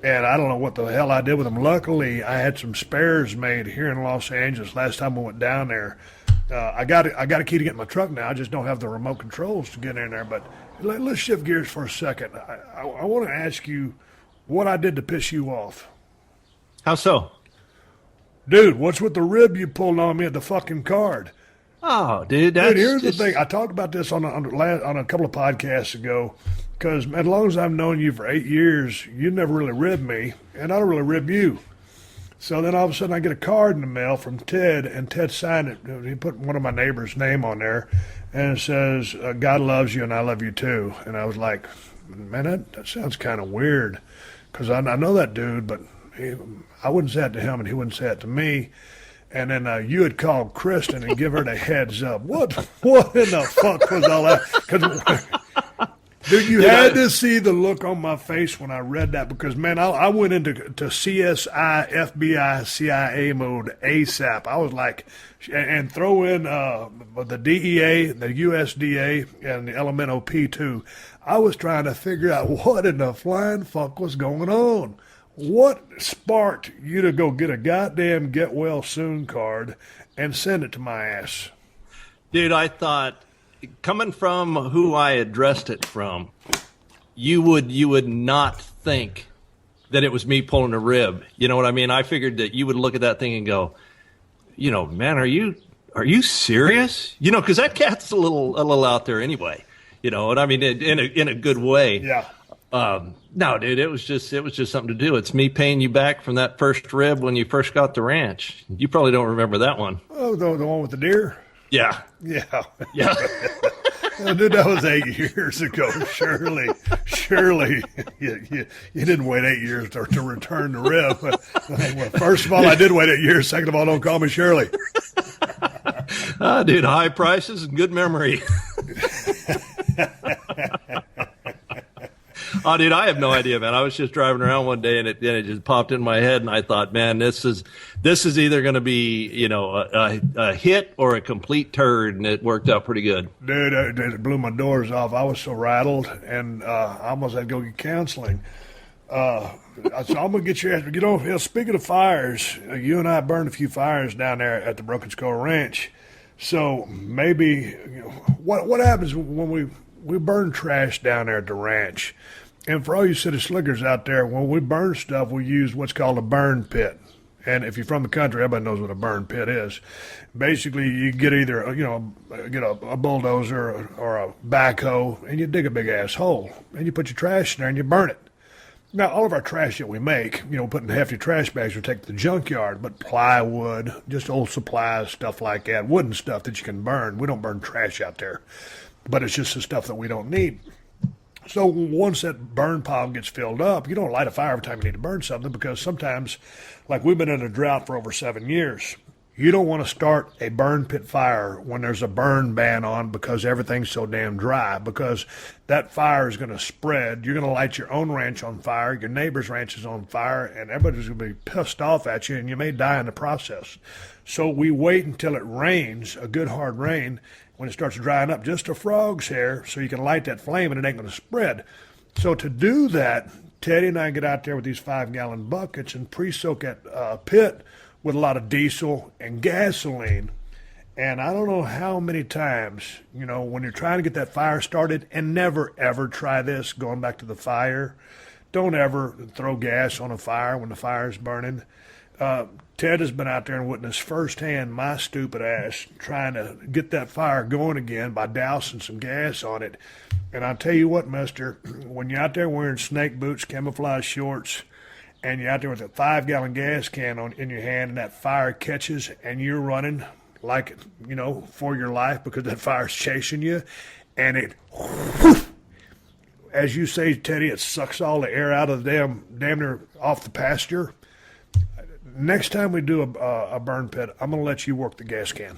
and I don't know what the hell I did with them. Luckily, I had some spares made here in Los Angeles last time I went down there. I got a key to get in my truck now. I just don't have the remote controls to get in there. But let's shift gears for a second. I want to ask you what I did to piss you off. How so? Dude, what's with the rib you pulled on me at the fucking card? Oh, dude, here's the thing. I talked about this on a couple of podcasts ago because as long as I've known you for 8 years, you never really ribbed me, and I don't really rib you. So then all of a sudden I get a card in the mail from Ted, and Ted signed it. He put one of my neighbor's name on there, and it says, God loves you and I love you too. And I was like, man, that sounds kind of weird because I know that dude, but I wouldn't say it to him and he wouldn't say it to me. And then you had called Kristin and give her the heads up. What in the fuck was all that? Dude, you had to see the look on my face when I read that because, man, I went into CSI, FBI, CIA mode ASAP. I was like, and throw in the DEA, the USDA, and the Elemental P2. I was trying to figure out what in the flying fuck was going on. What sparked you to go get a goddamn get well soon card and send it to my ass? Dude, I thought, coming from who I addressed it from, you would not think that it was me pulling a rib. You know what I mean? I figured that you would look at that thing and go, man, are you serious? Because that cat's a little out there anyway. And I mean, in a good way. Yeah. No, dude, it was just something to do. It's me paying you back from that first rib when you first got the ranch. You probably don't remember that one. Oh, the one with the deer? Yeah. Yeah. Yeah. Dude, that was 8 years ago. Surely, you didn't wait 8 years to return the rib. Well, first of all, I did wait 8 years. Second of all, don't call me Shirley. Dude, high prices and good memory. Oh, dude, I have no idea, man. I was just driving around one day, and it just popped in my head, and I thought, man, this is either going to be, a hit or a complete turd, and it worked out pretty good. Dude, it blew my doors off. I was so rattled, and I almost had to go get counseling. So I'm going to get your ass. Speaking of fires, you and I burned a few fires down there at the Broken Skull Ranch. So maybe, what happens when we burn trash down there at the ranch? And for all you city slickers out there, when we burn stuff, we use what's called a burn pit. And if you're from the country, everybody knows what a burn pit is. Basically, you get either a bulldozer or a backhoe, and you dig a big ass hole, and you put your trash in there and you burn it. Now, all of our trash that we make, put in hefty trash bags, we take to the junkyard. But plywood, just old supplies, stuff like that, wooden stuff that you can burn. We don't burn trash out there, but it's just the stuff that we don't need. So once that burn pile gets filled up, you don't light a fire every time you need to burn something because sometimes, like we've been in a drought for over 7 years, you don't want to start a burn pit fire when there's a burn ban on because everything's so damn dry because that fire is going to spread. You're going to light your own ranch on fire, your neighbor's ranch is on fire, and everybody's going to be pissed off at you, and you may die in the process. So we wait until it rains, a good hard rain, when it starts drying up, just a frog's hair, so you can light that flame and it ain't going to spread. So to do that, Teddy and I get out there with these 5-gallon buckets and pre-soak that pit with a lot of diesel and gasoline. And I don't know how many times, when you're trying to get that fire started, and never, ever try this, going back to the fire, don't ever throw gas on a fire when the fire is burning. Ted has been out there and witnessed firsthand my stupid ass trying to get that fire going again by dousing some gas on it. And I'll tell you what, mister, when you're out there wearing snake boots, camouflage shorts, and you're out there with a 5-gallon gas can in your hand and that fire catches and you're running like, for your life because that fire's chasing you, and it, as you say, Teddy, it sucks all the air out of the damn near off the pasture. Next time we do a burn pit, I'm going to let you work the gas can.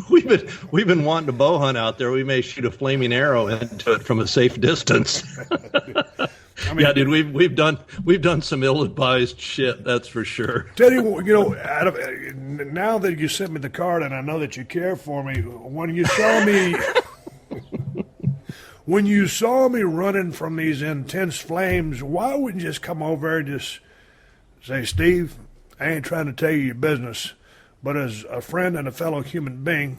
We've been wanting to bow hunt out there. We may shoot a flaming arrow into it from a safe distance. Yeah, dude, we've done some ill-advised shit. That's for sure. Teddy, now that you sent me the card and I know that you care for me, when you saw me. When you saw me running from these intense flames, why wouldn't you just come over and just say, Steve, I ain't trying to tell you your business, but as a friend and a fellow human being,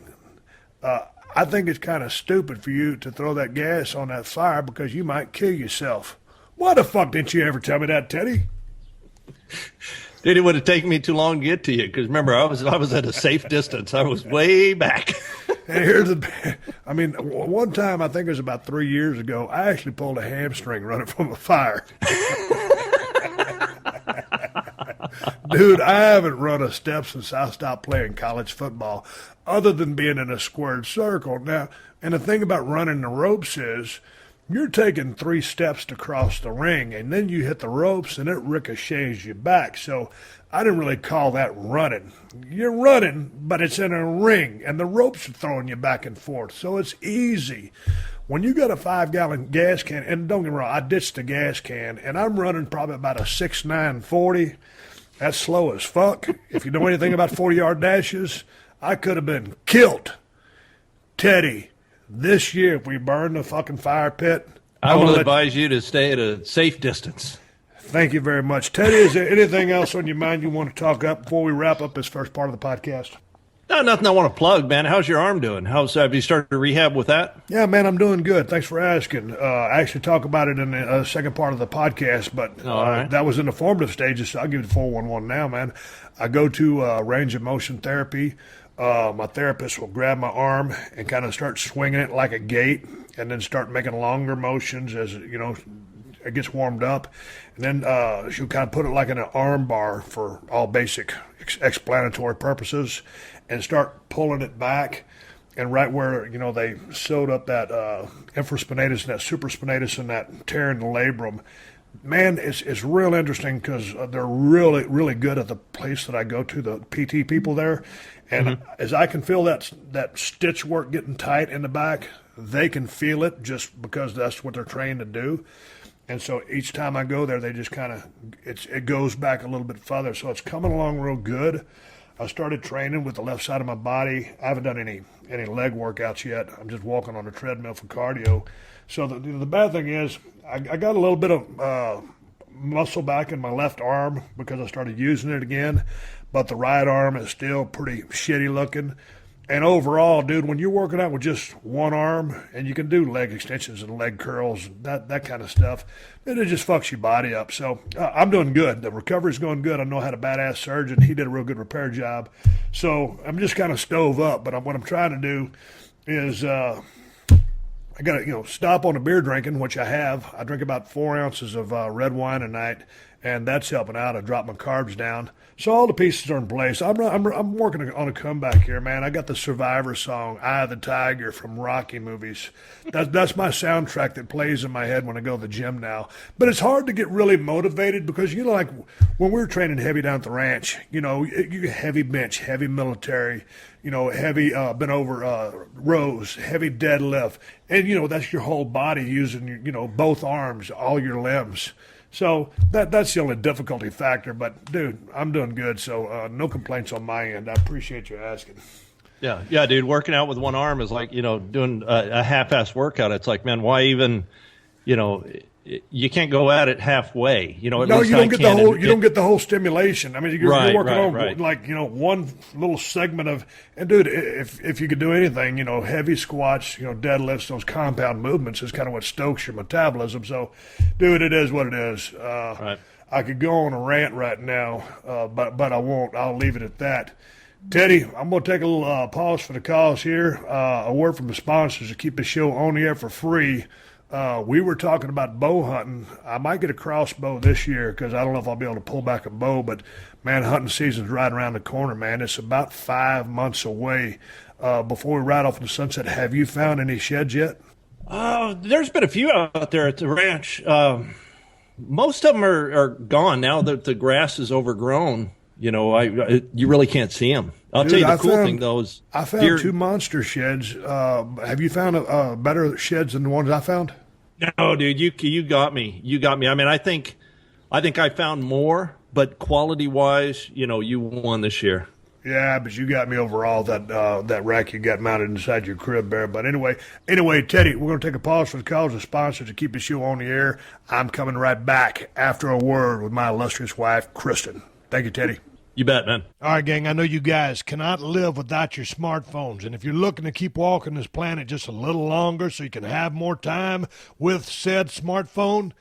I think it's kind of stupid for you to throw that gas on that fire because you might kill yourself. Why the fuck didn't you ever tell me that, Teddy? Dude, it would have taken me too long to get to you because remember, I was at a safe distance. I was way back. And one time, I think it was about 3 years ago, I actually pulled a hamstring running from a fire. Dude, I haven't run a step since I stopped playing college football, other than being in a squared circle. Now, and the thing about running the ropes is, you're taking 3 steps to cross the ring, and then you hit the ropes, and it ricochets you back. So I didn't really call that running. You're running, but it's in a ring, and the ropes are throwing you back and forth. So it's easy. When you got a 5-gallon gas can, and don't get me wrong, I ditched the gas can, and I'm running probably about a 6.9 40. That's slow as fuck. If you know anything about 40-yard dashes, I could have been killed. Teddy, this year, if we burn the fucking fire pit, I will advise you to stay at a safe distance. Thank you very much. Teddy, is there anything else on your mind you want to talk up before we wrap up this first part of the podcast? No, nothing I want to plug, man. How's your arm doing? Have you started to rehab with that? Yeah, man, I'm doing good. Thanks for asking. I actually talk about it in the second part of the podcast, but right. That was in the formative stages, so I'll give you the 411 now, man. I go to range of motion therapy. My therapist will grab my arm and kind of start swinging it like a gate and then start making longer motions as, it gets warmed up. And then she'll kind of put it like in an arm bar for all basic explanatory purposes and start pulling it back. And right where, they sewed up that infraspinatus and that supraspinatus and that tear in the labrum, man, it's real interesting because they're really, really good at the place that I go to, the PT people there. And as I can feel that stitch work getting tight in the back, they can feel it just because that's what they're trained to do. And so each time I go there, they just kind of, it goes back a little bit further. So it's coming along real good. I started training with the left side of my body. I haven't done any leg workouts yet. I'm just walking on a treadmill for cardio. So the bad thing is I got a little bit of muscle back in my left arm because I started using it again, but the right arm is still pretty shitty looking. And overall, dude, when you're working out with just one arm and you can do leg extensions and leg curls, that kind of stuff, it just fucks your body up. So I'm doing good. The recovery's going good. I know I had a badass surgeon. He did a real good repair job. So I'm just kind of stove up. But what I'm trying to do is I got to stop on the beer drinking, which I have. I drink about 4 ounces of red wine a night, and that's helping out. I drop my carbs down. So all the pieces are in place. I'm working on a comeback here, man. I got the Survivor song, Eye of the Tiger from Rocky movies. That's my soundtrack that plays in my head when I go to the gym now. But it's hard to get really motivated because, like when we were training heavy down at the ranch, you heavy bench, heavy military, heavy bent over rows, heavy deadlift. And, that's your whole body using, both arms, all your limbs. So that's the only difficulty factor. But, dude, I'm doing good, so no complaints on my end. I appreciate you asking. Yeah, dude, working out with one arm is like, doing a half-ass workout. It's like, man, why even, you can't go at it halfway. No, you don't get the whole. You don't get the whole stimulation. I mean, you're working on like one little segment of. And dude, if you could do anything, heavy squats, deadlifts, those compound movements is kind of what stokes your metabolism. So, dude, it is what it is. Right. I could go on a rant right now, but I won't. I'll leave it at that. Teddy, I'm going to take a little pause for the cause here. A word from the sponsors to keep the show on the air for free. We were talking about bow hunting. I might get a crossbow this year because I don't know if I'll be able to pull back a bow, but, man, hunting season's right around the corner, man. It's about 5 months away before we ride off in the sunset. Have you found any sheds yet? There's been a few out there at the ranch. Most of them are gone now that the grass is overgrown. You really can't see them. I'll tell you the cool thing, though, is I found 2 monster sheds. Have you found better sheds than the ones I found? No, dude, you got me. You got me. I mean, I think I found more, but quality-wise, you won this year. Yeah, but you got me overall, that rack you got mounted inside your crib there. But anyway, Teddy, we're going to take a pause for the cause of sponsors to keep the show on the air. I'm coming right back after a word with my illustrious wife, Kristin. Thank you, Teddy. You bet, man. All right, gang, I know you guys cannot live without your smartphones. And if you're looking to keep walking this planet just a little longer so you can have more time with said smartphone,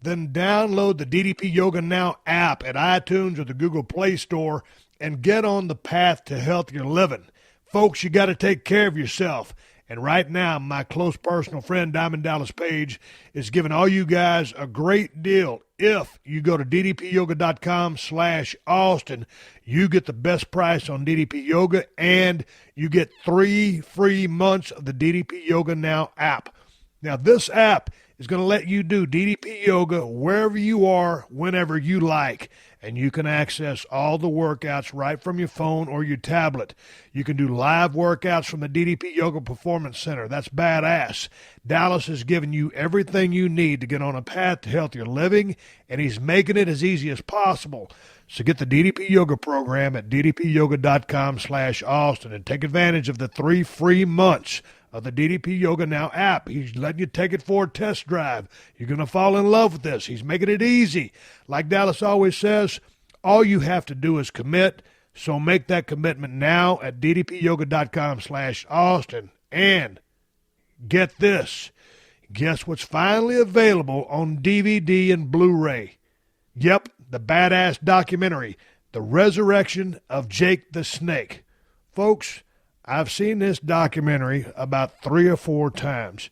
then download the DDP Yoga Now app at iTunes or the Google Play Store and get on the path to healthier living. Folks, you got to take care of yourself. And right now, my close personal friend, Diamond Dallas Page, is giving all you guys a great deal. If you go to ddpyoga.com/Austin, you get the best price on DDP Yoga, and you get 3 free months of the DDP Yoga Now app. Now, this app is going to let you do DDP yoga wherever you are, whenever you like. And you can access all the workouts right from your phone or your tablet. You can do live workouts from the DDP Yoga Performance Center. That's badass. Dallas is giving you everything you need to get on a path to healthier living, and he's making it as easy as possible. So get the DDP Yoga program at ddpyoga.com/Austin and take advantage of the 3 free months of the DDP Yoga Now app. He's letting you take it for a test drive. You're going to fall in love with this. He's making it easy. Like Dallas always says, all you have to do is commit. So make that commitment now at ddpyoga.com/Austin. And get this. Guess what's finally available on DVD and Blu-ray? Yep, the badass documentary, The Resurrection of Jake the Snake. Folks, I've seen this documentary about 3 or 4 times.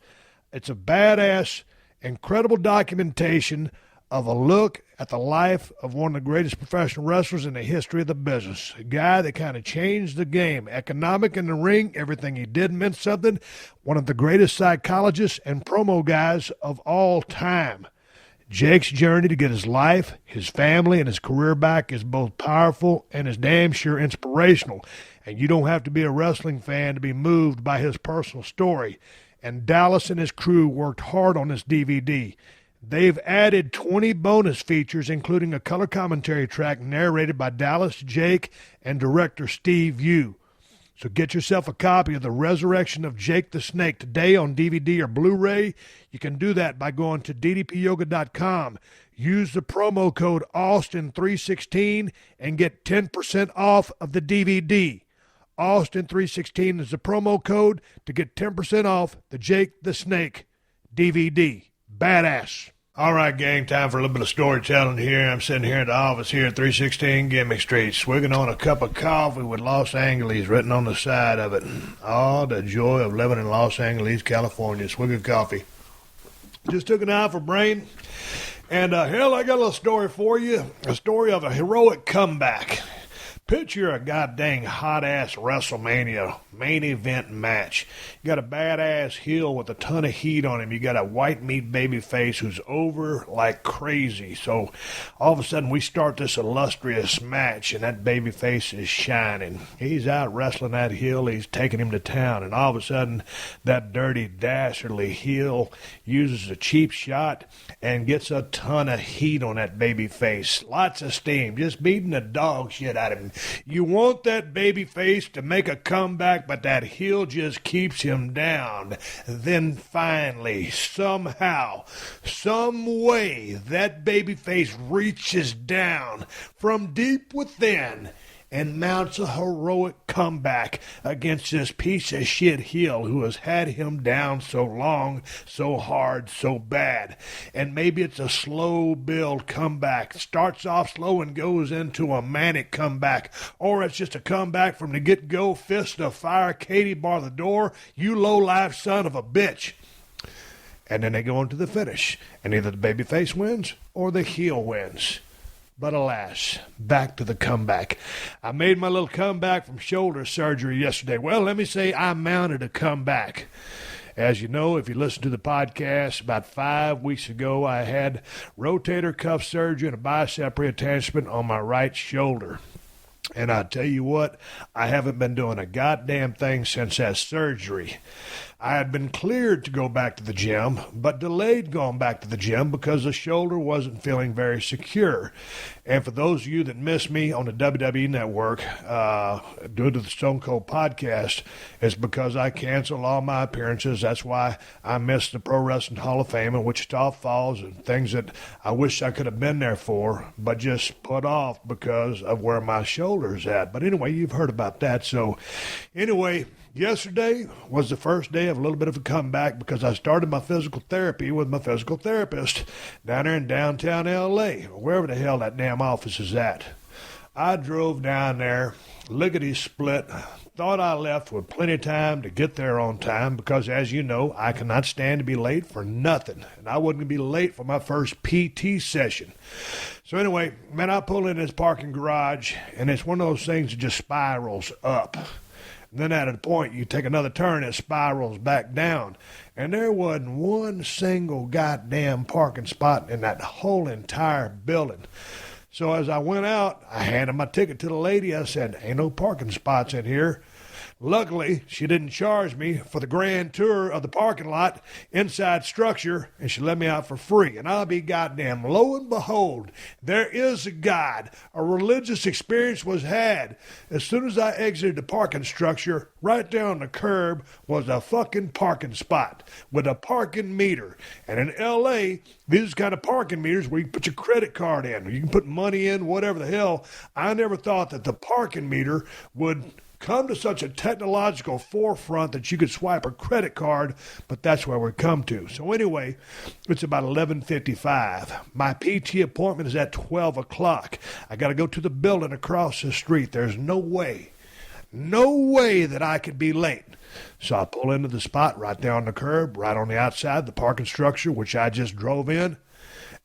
It's a badass, incredible documentation of a look at the life of one of the greatest professional wrestlers in the history of the business. A guy that kind of changed the game. Economic in the ring, everything he did meant something. One of the greatest psychologists and promo guys of all time. Jake's journey to get his life, his family, and his career back is both powerful and is damn sure inspirational. And you don't have to be a wrestling fan to be moved by his personal story. And Dallas and his crew worked hard on this DVD. They've added 20 bonus features, including a color commentary track narrated by Dallas, Jake, and director Steve Yu. So get yourself a copy of The Resurrection of Jake the Snake today on DVD or Blu-ray. You can do that by going to ddpyoga.com. Use the promo code Austin316 and get 10% off of the DVD. Austin316 is the promo code to get 10% off the Jake the Snake DVD. Badass. All right, gang, time for a little bit of storytelling here. I'm sitting here at the office here at 316 Gimmick Street, swigging on a cup of coffee with Los Angeles written on the side of it. Oh, the joy of living in Los Angeles, California. Swig of coffee. Just took an hour for brain. And, hell, I got a little story for you. A story of a heroic comeback. Picture a goddamn hot-ass WrestleMania main event match. You got a badass heel with a ton of heat on him. You got a white meat baby face who's over like crazy. So all of a sudden we start this illustrious match, and that baby face is shining. He's out wrestling that heel. He's taking him to town. And all of a sudden that dirty, dastardly heel uses a cheap shot and gets a ton of heat on that baby face. Lots of steam. Just beating the dog shit out of him. You want that baby face to make a comeback, but that heel just keeps him down. Then finally, somehow, some way, that baby face reaches down from deep within and mounts a heroic comeback against this piece of shit heel who has had him down so long, so hard, so bad. And maybe it's a slow build comeback. Starts off slow and goes into a manic comeback. Or it's just a comeback from the get-go, fist of fire, Katie bar the door, you low-life son of a bitch. And then they go into the finish. And either the babyface wins or the heel wins. But alas, back to the comeback. I made my little comeback from shoulder surgery yesterday. Well, let me say I mounted a comeback. As you know, if you listen to the podcast, about 5 weeks ago, I had rotator cuff surgery and a bicep reattachment on my right shoulder. And I tell you what, I haven't been doing a goddamn thing since that surgery. I had been cleared to go back to the gym, but delayed going back to the gym because the shoulder wasn't feeling very secure. And for those of you that miss me on the WWE Network, due to the Stone Cold podcast, it's because I canceled all my appearances. That's why I missed the Pro Wrestling Hall of Fame in Wichita Falls and things that I wish I could have been there for, but just put off because of where my shoulder's at. But anyway, you've heard about that. So anyway, yesterday was the first day of a little bit of a comeback because I started my physical therapy with my physical therapist down there in downtown L.A., or wherever the hell that damn office is at. I drove down there, lickety-split, thought I left with plenty of time to get there on time because, as you know, I cannot stand to be late for nothing, and I wasn't going to be late for my first PT session. So anyway, man, I pull in this parking garage, and it's one of those things that just spirals up. Then at a point, you take another turn, it spirals back down. And there wasn't one single goddamn parking spot in that whole entire building. So as I went out, I handed my ticket to the lady. I said, ain't no parking spots in here. Luckily, she didn't charge me for the grand tour of the parking lot inside structure, and she let me out for free. And I'll be goddamn, lo and behold, there is a God. A religious experience was had. As soon as I exited the parking structure, right there on the curb was a fucking parking spot with a parking meter. And in L.A., these kind of parking meters where you put your credit card in, you can put money in, whatever the hell. I never thought that the parking meter would come to such a technological forefront that you could swipe a credit card, but that's where we've come to. So anyway, it's about 11:55. My PT appointment is at 12 o'clock. I got to go to the building across the street. There's no way that I could be late. So I pull into the spot right there on the curb, right on the outside, the parking structure, which I just drove in,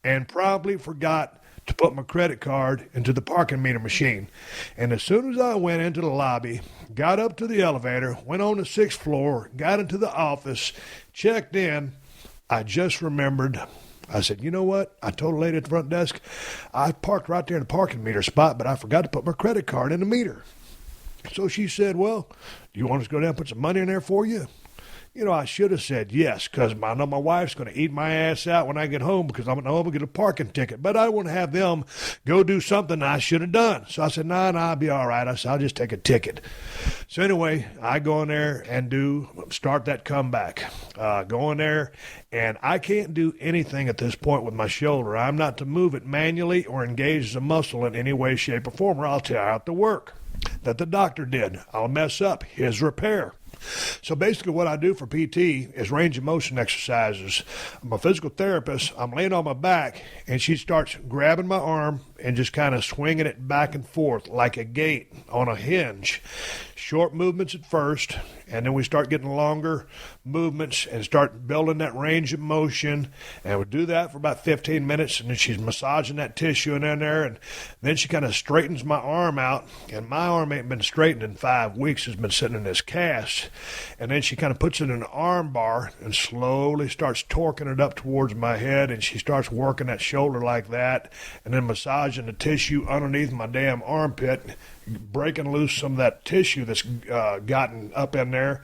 and probably forgot to put my credit card into the parking meter machine. And as soon as I went into the lobby, got up to the elevator, went on the 6th floor, got into the office, checked in, I just remembered. I said, you know what? I told the lady at the front desk, I parked right there in the parking meter spot, but I forgot to put my credit card in the meter. So she said, well, do you want us to go down and put some money in there for you? You know, I should have said yes, because I know my wife's going to eat my ass out when I get home because I'm going to get a parking ticket. But I want to have them go do something I should have done. So I said, nah, I'll be all right. I said, I'll just take a ticket. So anyway, I go in there and start that comeback. Go in there, and I can't do anything at this point with my shoulder. I'm not to move it manually or engage the muscle in any way, shape, or form, or I'll tear out the work that the doctor did. I'll mess up his repair. So basically what I do for PT is range of motion exercises. I'm a physical therapist. I'm laying on my back, and she starts grabbing my arm and just kind of swinging it back and forth like a gate on a hinge. Short movements at first, and then we start getting longer movements and start building that range of motion. And we do that for about 15 minutes, and then she's massaging that tissue in there, and then she kind of straightens my arm out, and my arm ain't been straightened in 5 weeks. It's been sitting in this cast. And then she kind of puts it in an arm bar and slowly starts torquing it up towards my head, and she starts working that shoulder like that, and then massaging the tissue underneath my damn armpit, breaking loose some of that tissue that's gotten up in there.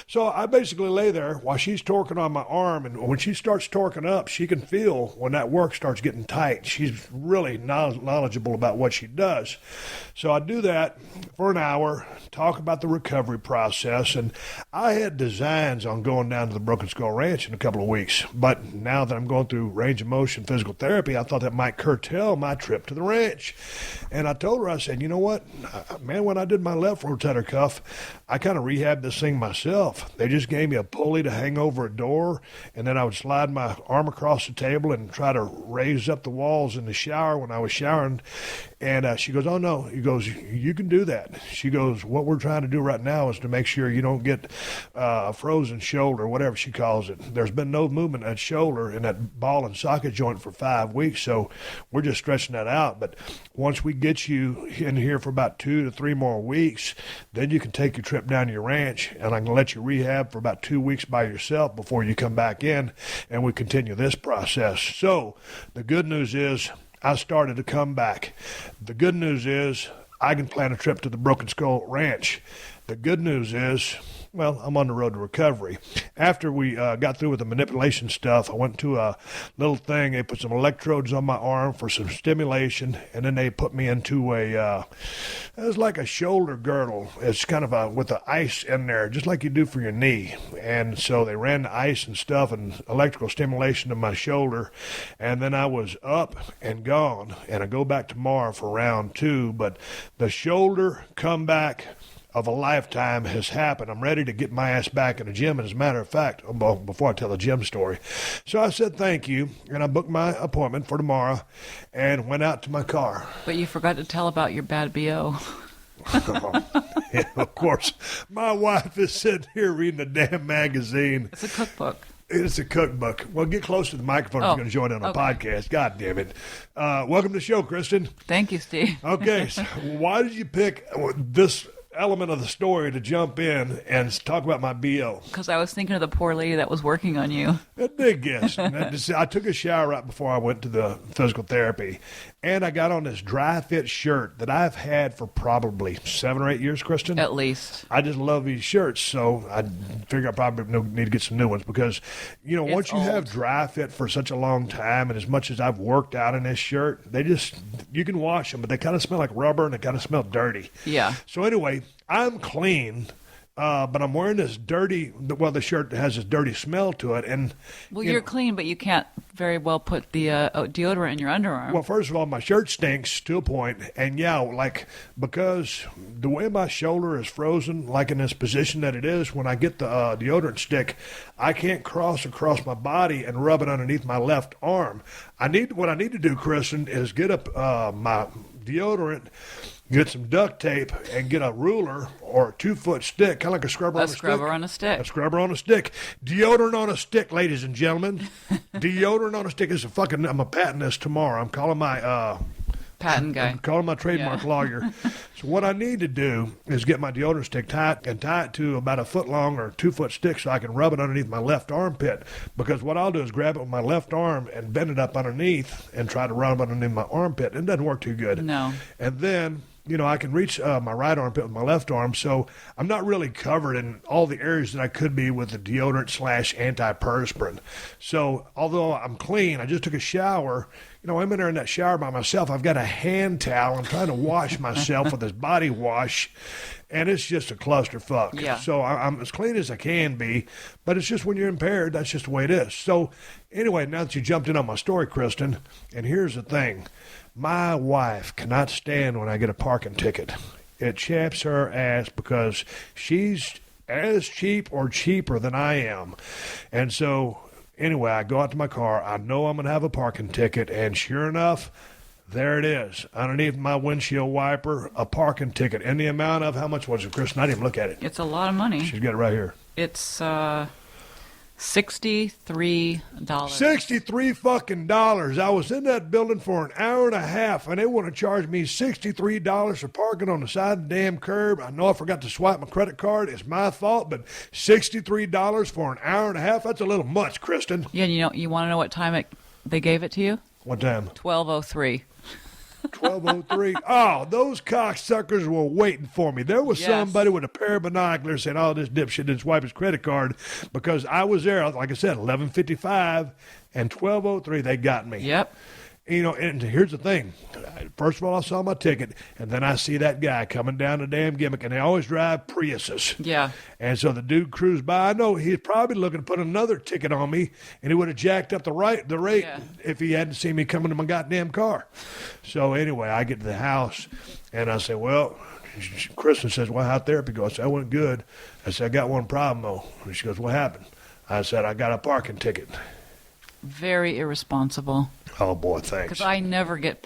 So I basically lay there while she's torquing on my arm, and when she starts torquing up, she can feel when that work starts getting tight. She's really knowledgeable about what she does. So I do that for an hour, talk about the recovery process, and I had designs on going down to the Broken Skull Ranch in a couple of weeks, but now that I'm going through range of motion physical therapy, I thought that might curtail my trip to the ranch. And I told her, I said, you know what, man, when I did my left rotator cuff, I kind of rehabbed this thing myself. They just gave me a pulley to hang over a door, and then I would slide my arm across the table and try to raise up the walls in the shower when I was showering. And she goes, oh, no. He goes, you can do that. She goes, what we're trying to do right now is to make sure you don't get a frozen shoulder, whatever she calls it. There's been no movement in that shoulder in that ball and socket joint for 5 weeks, so we're just stretching that out. But once we get you in here for about 2 to 3 more weeks, then you can take your trip down to your ranch, and I can let you rehab for about 2 weeks by yourself before you come back in, and we continue this process. So the good news is I started to come back. The good news is I can plan a trip to the Broken Skull Ranch. The good news is, well, I'm on the road to recovery. After we got through with the manipulation stuff, I went to a little thing. They put some electrodes on my arm for some stimulation, and then they put me into it was like a shoulder girdle. It's kind of with the ice in there, just like you do for your knee. And so they ran the ice and stuff and electrical stimulation to my shoulder, and then I was up and gone. And I go back tomorrow for round 2, but the shoulder comeback of a lifetime has happened. I'm ready to get my ass back in the gym. And as a matter of fact, before I tell the gym story, so I said thank you, and I booked my appointment for tomorrow and went out to my car. But you forgot to tell about your bad BO. Yeah, of course. My wife is sitting here reading a damn magazine. It's a cookbook. It's a cookbook. Well, get close to the microphone if you're going to join in on a podcast. God damn it. Welcome to the show, Kristin. Thank you, Steve. Okay, so why did you pick this element of the story to jump in and talk about my BO. Because I was thinking of the poor lady that was working on you. I did guess. I took a shower right before I went to the physical therapy, and I got on this dry fit shirt that I've had for probably 7 or 8 years, Kristin. At least. I just love these shirts, so I figure I probably need to get some new ones because, once you have dry fit for such a long time, and as much as I've worked out in this shirt, you can wash them, but they kind of smell like rubber and they kind of smell dirty. Yeah. So anyway, I'm clean. But I'm wearing this the shirt has this dirty smell to it. And you're clean, but you can't very well put the deodorant in your underarm. Well, first of all, my shirt stinks to a point. And because the way my shoulder is frozen, like in this position that it is, when I get the deodorant stick, I can't cross across my body and rub it underneath my left arm. What I need to do, Kristin, is get up my deodorant, get some duct tape, and get a ruler or a 2-foot stick, kind of like a scrubber on a stick. A scrubber on a stick. A scrubber on a stick. Deodorant on a stick, ladies and gentlemen. Deodorant on a stick is I'm going to patent this tomorrow. I'm calling my... patent guy. I'm calling my trademark lawyer. So what I need to do is get my deodorant stick tie it to about a foot long or 2-foot stick so I can rub it underneath my left armpit. Because what I'll do is grab it with my left arm and bend it up underneath and try to rub it underneath my armpit. It doesn't work too good. No. And then... I can reach my right armpit with my left arm, so I'm not really covered in all the areas that I could be with the deodorant/antiperspirant. So although I'm clean, I just took a shower. I'm in there in that shower by myself. I've got a hand towel. I'm trying to wash myself with this body wash, and it's just a clusterfuck. Yeah. So I'm as clean as I can be, but it's just when you're impaired, that's just the way it is. So anyway, now that you jumped in on my story, Kristin, and here's the thing. My wife cannot stand when I get a parking ticket. It chaps her ass because she's as cheap or cheaper than I am. And so, anyway, I go out to my car. I know I'm going to have a parking ticket. And sure enough, there it is. Underneath my windshield wiper, a parking ticket. And the amount of, how much was it, Kristin? I didn't even look at it. It's a lot of money. She's got it right here. It's $63. $63 I was in that building for an hour and a half, and they want to charge me $63 for parking on the side of the damn curb. I know I forgot to swipe my credit card. It's my fault, but $63 for an hour and a half, that's a little much, Kristin. Yeah, you want to know what time they gave it to you? What time? 12:03. 12:03. Oh, those cocksuckers were waiting for me. There was somebody with a pair of binoculars saying, "Oh, this dipshit didn't swipe his credit card," because I was there. Like I said, 11:55 and 12:03. They got me. Yep. And here's the thing. First of all, I saw my ticket, and then I see that guy coming down the damn gimmick, and they always drive Priuses. Yeah. And so the dude cruised by. I know he's probably looking to put another ticket on me, and he would have jacked up the rate if he hadn't seen me coming to my goddamn car. So anyway, I get to the house, and I say, well, Kristin says, well, how'd therapy go? I said, I went good. I said, I got one problem, though. And she goes, what happened? I said, I got a parking ticket. Very irresponsible. Oh, boy, thanks. Because I never get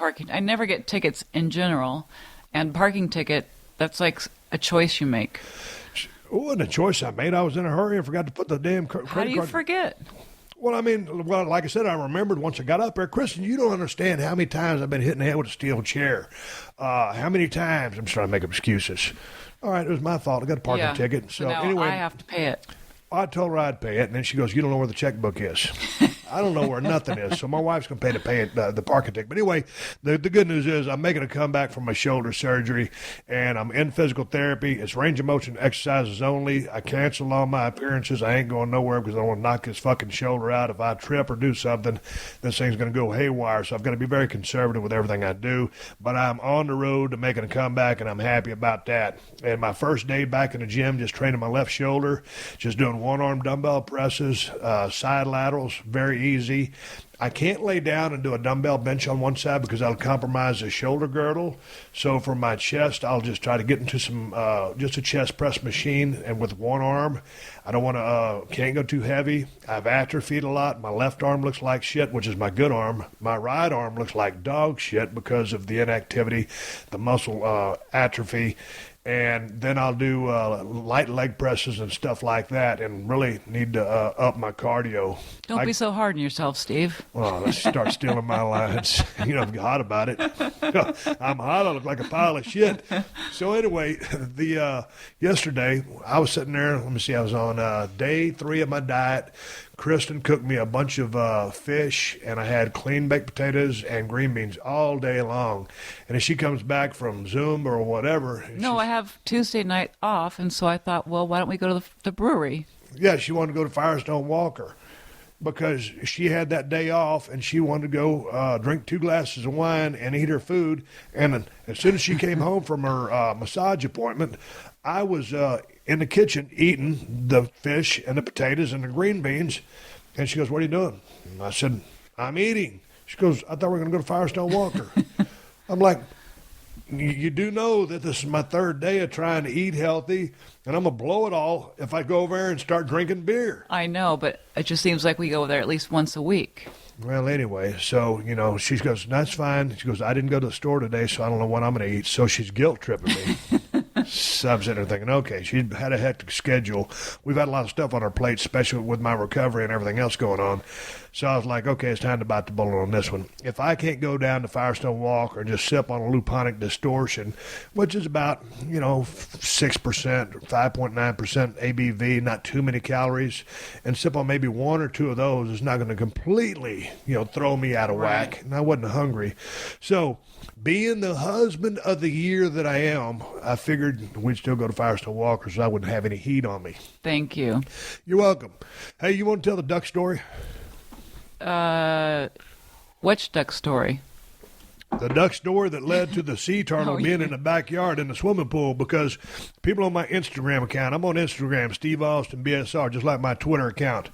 tickets in general, and parking ticket, that's like a choice you make. It wasn't a choice I made. I was in a hurry and forgot to put the damn credit card. How do you forget? Well, like I said, I remembered once I got up there. Kristin, you don't understand how many times I've been hitting the head with a steel chair. How many times? I'm just trying to make excuses. All right, it was my fault. I got a parking ticket. So now anyway, I have to pay it. I told her I'd pay it, and then she goes, you don't know where the checkbook is. I don't know where nothing is, so my wife's going to pay the parking ticket. But anyway, the good news is I'm making a comeback from my shoulder surgery, and I'm in physical therapy. It's range of motion exercises only. I canceled all my appearances. I ain't going nowhere because I want to knock this fucking shoulder out. If I trip or do something, this thing's going to go haywire. So I've got to be very conservative with everything I do. But I'm on the road to making a comeback, and I'm happy about that. And my first day back in the gym, just training my left shoulder, just doing one-arm dumbbell presses, side laterals, very easy. I can't lay down and do a dumbbell bench on one side because I'll compromise the shoulder girdle. So for my chest, I'll just try to get into some just a chest press machine, and with one arm. I don't want to can't go too heavy. I've atrophied a lot. My left arm looks like shit, which is my good arm. My right arm looks like dog shit because of the inactivity, the muscle atrophy. And then I'll do light leg presses and stuff like that, and really need to up my cardio. Don't be so hard on yourself, Steve. Well, let's start stealing my lines. You know, I'm hot about it. I'm hot. I look like a pile of shit. So anyway, yesterday I was sitting there. Let me see. I was on day 3 of my diet. Kristin cooked me a bunch of fish, and I had clean baked potatoes and green beans all day long. And as she comes back from Zoom or whatever. No, I have Tuesday night off, and so I thought, well, why don't we go to the brewery? Yeah, she wanted to go to Firestone Walker because she had that day off, and she wanted to go drink 2 glasses of wine and eat her food. And as soon as she came home from her massage appointment, I was in the kitchen eating the fish and the potatoes and the green beans. And she goes, "What are you doing?" And I said, "I'm eating." She goes, "I thought we were going to go to Firestone Walker." I'm like, you do know that this is my 3rd day of trying to eat healthy, and I'm going to blow it all if I go over there and start drinking beer. I know, but it just seems like we go there at least once a week. Well, anyway, so, you know, she goes, "That's fine." She goes, "I didn't go to the store today, so I don't know what I'm going to eat." So she's guilt-tripping me. So I'm sitting there thinking, okay, she's had a hectic schedule. We've had a lot of stuff on our plate, especially with my recovery and everything else going on. So I was like, okay, it's time to bite the bullet on this one. If I can't go down to Firestone Walk or just sip on a luponic distortion, which is about, 6%, 5.9% ABV, not too many calories, and sip on maybe 1 or 2 of those, is not going to completely, throw me out of whack. And I wasn't hungry. So being the husband of the year that I am, I figured we'd still go to Firestone Walker so I wouldn't have any heat on me. Thank you. You're welcome. Hey, you want to tell the duck story? Which duck story? The duck story that led to the sea turtle being in the backyard in the swimming pool, because people on my Instagram account, I'm on Instagram, Steve Austin BSR, just like my Twitter account.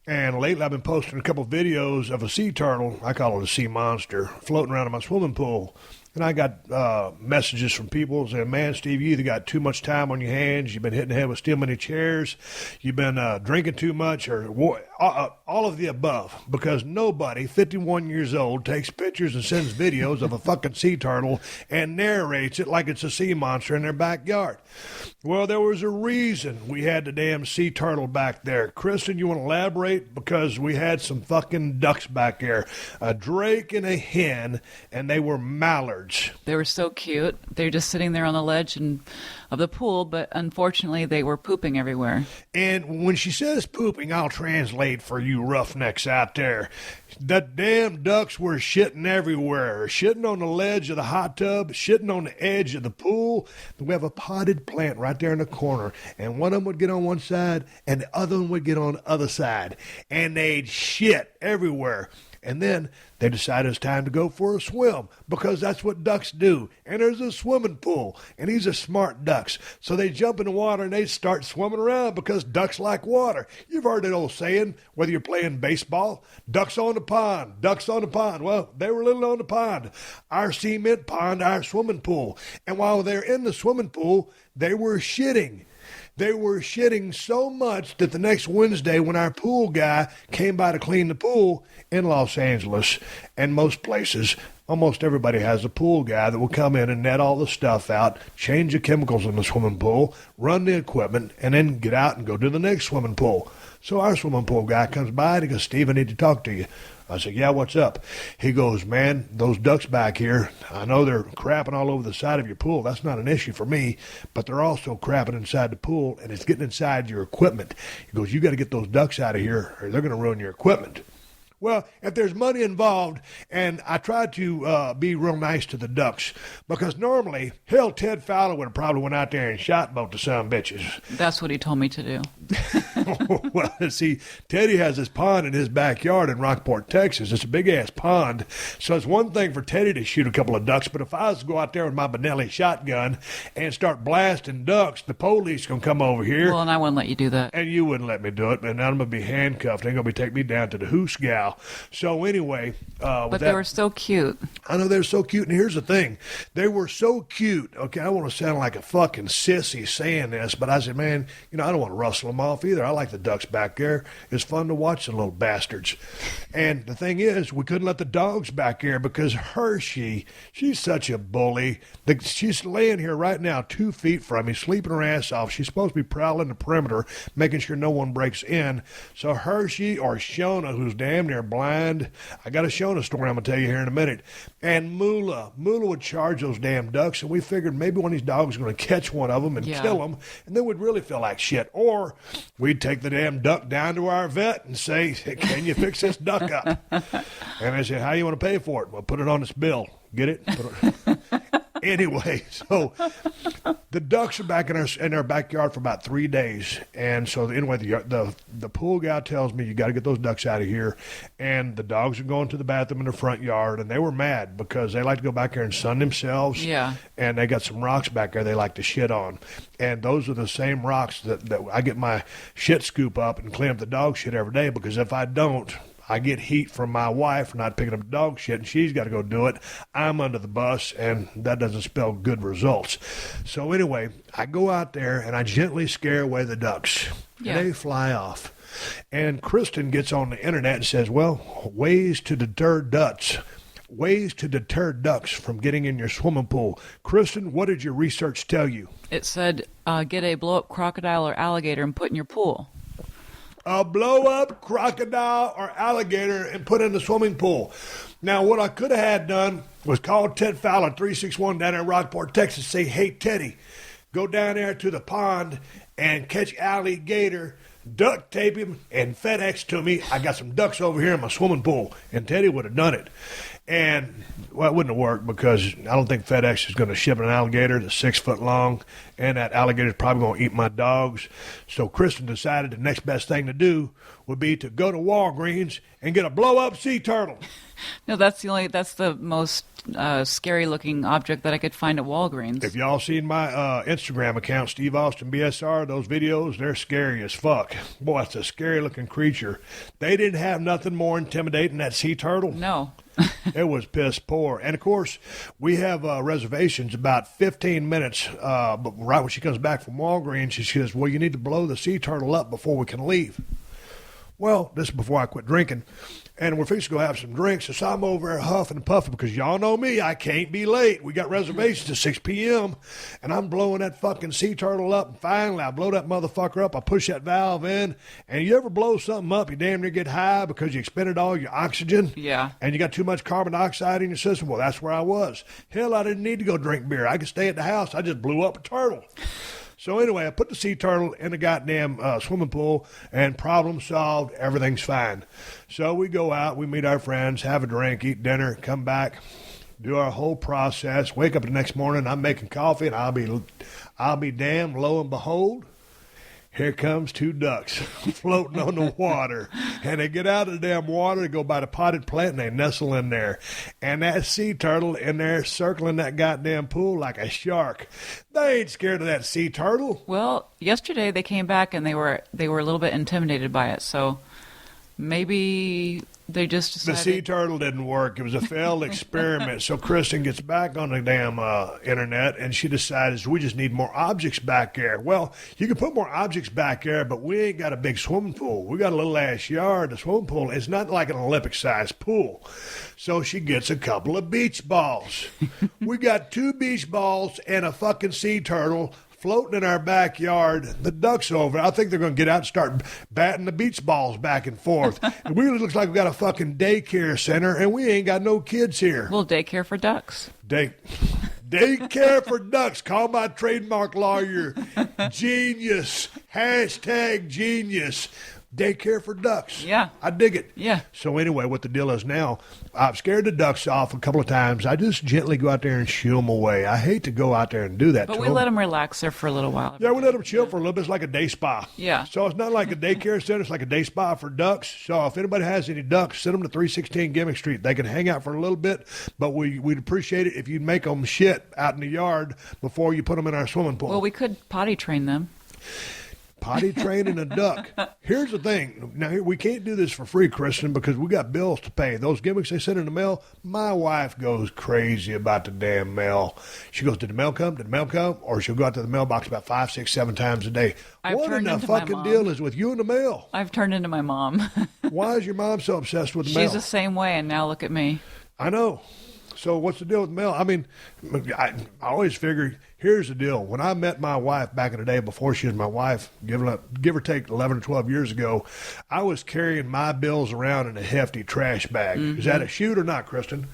And lately I've been posting a couple videos of a sea turtle, I call it a sea monster, floating around in my swimming pool. And I got messages from people saying, "Man, Steve, you either got too much time on your hands, you've been hitting the head with steel many chairs, you've been drinking too much, or all of the above." Because nobody 51 years old takes pictures and sends videos of a fucking sea turtle and narrates it like it's a sea monster in their backyard. Well, there was a reason we had the damn sea turtle back there. Kristin, you want to elaborate? Because we had some fucking ducks back there, a drake and a hen, and they were mallards. They were so cute. They were just sitting there on the ledge of the pool, but unfortunately they were pooping everywhere. And when she says pooping, I'll translate for you roughnecks out there. The damn ducks were shitting everywhere. Shitting on the ledge of the hot tub, shitting on the edge of the pool. We have a potted plant right there in the corner, and one of them would get on one side, and the other one would get on the other side. And they'd shit everywhere. And then they decided it's time to go for a swim, because that's what ducks do. And there's a swimming pool, and these are smart ducks. So they jump in the water and they start swimming around, because ducks like water. You've heard that old saying, whether you're playing baseball, ducks on the pond, ducks on the pond. Well, they were little on the pond, our cement pond, our swimming pool. And while they're in the swimming pool, they were shitting. They were shitting so much that the next Wednesday, when our pool guy came by to clean the pool in Los Angeles and most places, almost everybody has a pool guy that will come in and net all the stuff out, change the chemicals in the swimming pool, run the equipment, and then get out and go to the next swimming pool. So our swimming pool guy comes by and he goes, "Steve, I need to talk to you." I said, "Yeah, what's up?" He goes, "Man, those ducks back here, I know they're crapping all over the side of your pool. That's not an issue for me, but they're also crapping inside the pool, and it's getting inside your equipment." He goes, "You got to get those ducks out of here, or they're going to ruin your equipment." Well, if there's money involved, and I tried to be real nice to the ducks, because normally, hell, Ted Fowler would have probably went out there and shot both the son bitches. That's what he told me to do. Well, see, Teddy has this pond in his backyard in Rockport, Texas. It's a big-ass pond, so it's one thing for Teddy to shoot a couple of ducks, but if I was to go out there with my Benelli shotgun and start blasting ducks, the police going to come over here. Well, and I wouldn't let you do that. And you wouldn't let me do it, and I'm going to be handcuffed. They're going to be taking me down to the Hoos Gal. now. So anyway, but they were so cute. I know they're so cute, and here's the thing. They were so cute. Okay, I want to sound like a fucking sissy saying this, but I said, man, I don't want to rustle them off either. I like the ducks back there. It's fun to watch the little bastards. And the thing is, we couldn't let the dogs back there because Hershey, she's such a bully. She's laying here right now 2 feet from me, sleeping her ass off. She's supposed to be prowling the perimeter, making sure no one breaks in. So Hershey or Shona, who's damn near blind, I got a Shona story I'm going to tell you here in a minute, and Moolah would charge those damn ducks, and we figured maybe one of these dogs was going to catch one of them and kill them, and then we'd really feel like shit. Or we'd take the damn duck down to our vet and say, can you fix this duck up? And I said, how you want to pay for it? Well, put it on this bill. Get it? Anyway, so the ducks are back in our backyard for about 3 days. And so anyway, the pool guy tells me, you got to get those ducks out of here. And the dogs are going to the bathroom in the front yard. And they were mad because they like to go back there and sun themselves. Yeah. And they got some rocks back there they like to shit on. And those are the same rocks that I get my shit scoop up and clean up the dog shit every day, because if I don't, I get heat from my wife for not picking up dog shit, and she's got to go do it. I'm under the bus, and that doesn't spell good results. So anyway, I go out there, and I gently scare away the ducks. Yeah. And they fly off. And Kristin gets on the internet and says, well, ways to deter ducks from getting in your swimming pool. Kristin, what did your research tell you? It said get a blow-up crocodile or alligator and put in your pool. A blow-up crocodile or alligator and put in the swimming pool. Now, what I could have had done was call Ted Fowler, 361 down in Rockport, Texas, say, hey, Teddy, go down there to the pond and catch alligator, duct tape him, and FedEx to me. I got some ducks over here in my swimming pool. And Teddy would have done it. And, well, it wouldn't have worked because I don't think FedEx is going to ship an alligator that's 6 foot long, and that alligator is probably going to eat my dogs. So Kristin decided the next best thing to do would be to go to Walgreens and get a blow-up sea turtle. No, that's the most scary-looking object that I could find at Walgreens. If y'all seen my Instagram account, Steve Austin BSR, those videos, they're scary as fuck. Boy, it's a scary-looking creature. They didn't have nothing more intimidating than that sea turtle. No. It was piss poor. And, of course, we have reservations about 15 minutes. But right when she comes back from Walgreens, she says, well, you need to blow the sea turtle up before we can leave. Well, this is before I quit drinking. And we're fixing to go have some drinks. So I'm over there huffing and puffing because y'all know me. I can't be late. We got reservations at 6 p.m. And I'm blowing that fucking sea turtle up. And finally, I blow that motherfucker up. I push that valve in. And you ever blow something up, you damn near get high because you expended all your oxygen? Yeah. And you got too much carbon dioxide in your system? Well, that's where I was. Hell, I didn't need to go drink beer. I could stay at the house. I just blew up a turtle. So anyway, I put the sea turtle in the goddamn swimming pool, and problem solved. Everything's fine. So we go out, we meet our friends, have a drink, eat dinner, come back, do our whole process. Wake up the next morning, I'm making coffee, and I'll be damned. Lo and behold, here comes 2 ducks floating on the water. And they get out of the damn water, they go by the potted plant, and they nestle in there. And that sea turtle in there circling that goddamn pool like a shark. They ain't scared of that sea turtle. Well, yesterday they came back, and they were a little bit intimidated by it. So maybe they just decided... The sea turtle didn't work. It was a failed experiment. So Kristin gets back on the damn internet, and she decides we just need more objects back there. Well, you can put more objects back there, but we ain't got a big swimming pool. We got a little ass yard. The swimming pool is not like an Olympic-sized pool. So she gets a couple of beach balls. We got 2 beach balls and a fucking sea turtle floating in our backyard. The ducks over. I think they're going to get out and start batting the beach balls back and forth. It really looks like we got a fucking daycare center, and we ain't got no kids here. Well, daycare for ducks. Daycare for ducks. Call my trademark lawyer. Genius. # genius. Daycare for ducks. Yeah. I dig it. Yeah. So anyway, what the deal is now, I've scared the ducks off a couple of times. I just gently go out there and shoo them away. I hate to go out there and do that But to we them. let them relax there for a little while. Yeah, we let them chill for a little bit. It's like a day spa. Yeah. So it's not like a daycare center. It's like a day spa for ducks. So if anybody has any ducks, send them to 316 Gimmick Street. They can hang out for a little bit, but we'd appreciate it if you'd make them shit out in the yard before you put them in our swimming pool. Well, we could potty train them. Potty training a duck. Here's the thing. Now, we can't do this for free, Kristin, because we got bills to pay. Those gimmicks they send in the mail, my wife goes crazy about the damn mail. She goes, did the mail come? Did the mail come? Or she'll go out to the mailbox about 5, 6, 7 times a day. What in the fucking deal is with you and the mail? I've turned into my mom. Why is your mom so obsessed with the mail? She's the same way, and now look at me. I know. So what's the deal with the mail? I mean, I always figure, here's the deal. When I met my wife back in the day before she was my wife, give or take 11 or 12 years ago, I was carrying my bills around in a hefty trash bag. Mm-hmm. Is that a shoot or not, Kristin?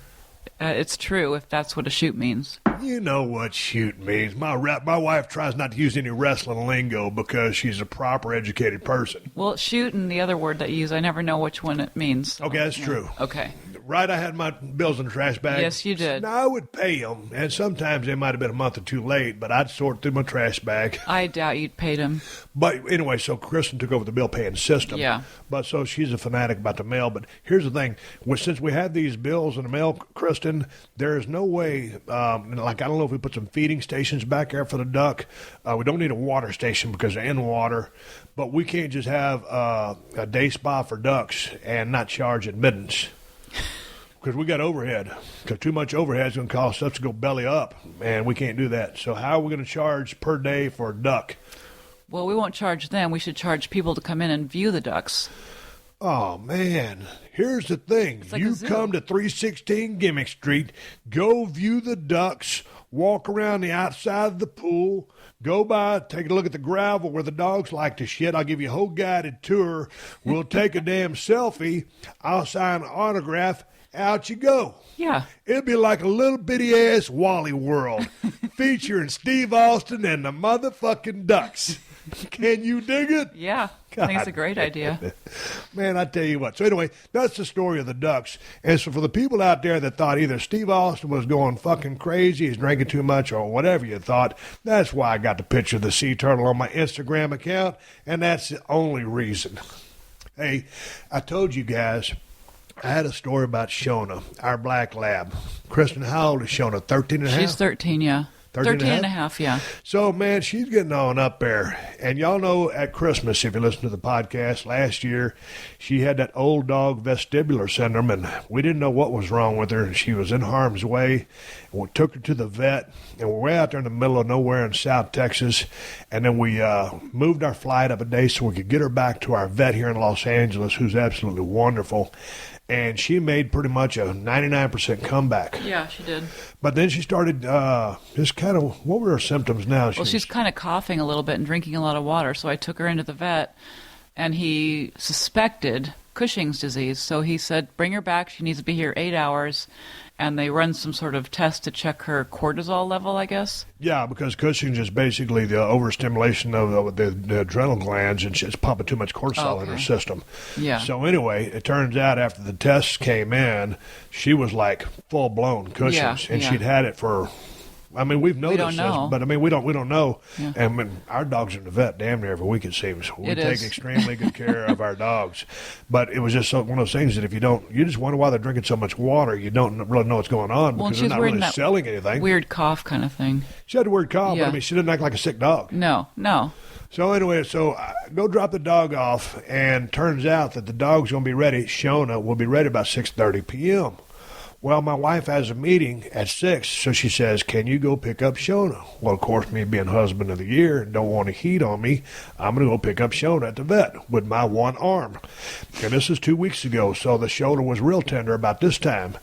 It's true, if that's what a shoot means. You know what shoot means. My wife tries not to use any wrestling lingo because she's a proper educated person. Well, shoot and the other word that you use, I never know which one it means. So, okay, that's true. Okay. Right, I had my bills in the trash bag. Yes, you did. Now, I would pay them, and sometimes they might have been a month or two late, but I'd sort through my trash bag. I doubt you'd paid them. But anyway, so Kristin took over the bill paying system. Yeah. But so she's a fanatic about the mail. But here's the thing. Since we have these bills in the mail, Kristin, there is no way, like I don't know if we put some feeding stations back there for the duck. We don't need a water station because they're in water. But we can't just have a day spa for ducks and not charge admittance. Because we got overhead. Because too much overhead is going to cause us to go belly up, and we can't do that. So how are we going to charge per day for a duck? Well, we won't charge them. We should charge people to come in and view the ducks. Oh, man. Here's the thing. Like you come to 316 Gimmick Street, go view the ducks, walk around the outside of the pool, go by, take a look at the gravel where the dogs like to shit. I'll give you a whole guided tour. We'll take a damn selfie. I'll sign an autograph. Out you go. Yeah. It'd be like a little bitty-ass Wally World featuring Steve Austin and the motherfucking ducks. Can you dig it? Yeah. I think it's a great idea. Man, I tell you what. So anyway, that's the story of the ducks. And so for the people out there that thought either Steve Austin was going fucking crazy, he's drinking too much, or whatever you thought, that's why I got the picture of the sea turtle on my Instagram account, and that's the only reason. Hey, I told you guys, I had a story about Shona, our black lab. Kristin, how old is Shona? 13 and a half? She's 13, yeah. 13 and a half, yeah. So, man, she's getting on up there. And y'all know at Christmas, if you listen to the podcast, last year, she had that old dog vestibular syndrome, and we didn't know what was wrong with her. She was in harm's way. And we took her to the vet, and we're way out there in the middle of nowhere in South Texas. And then we moved our flight up a day so we could get her back to our vet here in Los Angeles, who's absolutely wonderful. And she made pretty much a 99% comeback. Yeah, she did. But then she started just kind of, what were her symptoms now? She's kind of coughing a little bit and drinking a lot of water. So I took her into the vet, and he suspected Cushing's disease. So he said, bring her back. She needs to be here 8 hours. And they run some sort of test to check her cortisol level, I guess. Yeah, because Cushing's is basically the overstimulation of the adrenal glands, and it's pumping too much cortisol in her system. Yeah. So anyway, it turns out after the tests came in, she was like full-blown Cushing's, and she'd had it for... I mean, we've noticed this, but I mean, we don't know. Yeah. And I mean, our dogs are in the vet damn near every week, it seems. We take extremely good care of our dogs. But it was just one of those things that if you don't, you just wonder why they're drinking so much water. You don't really know what's going on because they're not really selling anything. Weird cough kind of thing. She had a weird cough, but I mean, she didn't act like a sick dog. No. So anyway, I go drop the dog off, and turns out that the dog's going to be ready. Shona will be ready about 6:30 p.m. Well, my wife has a meeting at 6, so she says, can you go pick up Shona? Well, of course, me being husband of the year and don't want to heat on me, I'm going to go pick up Shona at the vet with my one arm. And this is 2 weeks ago, so the shoulder was real tender about this time.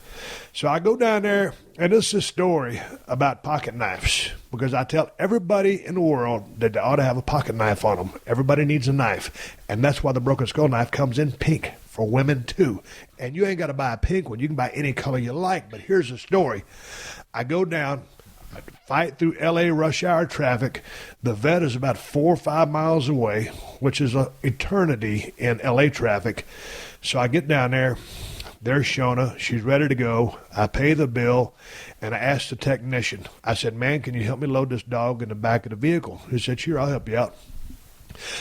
So I go down there, and this is a story about pocket knives, because I tell everybody in the world that they ought to have a pocket knife on them. Everybody needs a knife, and that's why the broken skull knife comes in pink. For women, too. And you ain't got to buy a pink one. You can buy any color you like. But here's the story. I go down, I fight through L.A. rush hour traffic. The vet is about 4 or 5 miles away, which is an eternity in L.A. traffic. So I get down there. There's Shona. She's ready to go. I pay the bill, and I asked the technician. I said, man, can you help me load this dog in the back of the vehicle? He said, sure, I'll help you out.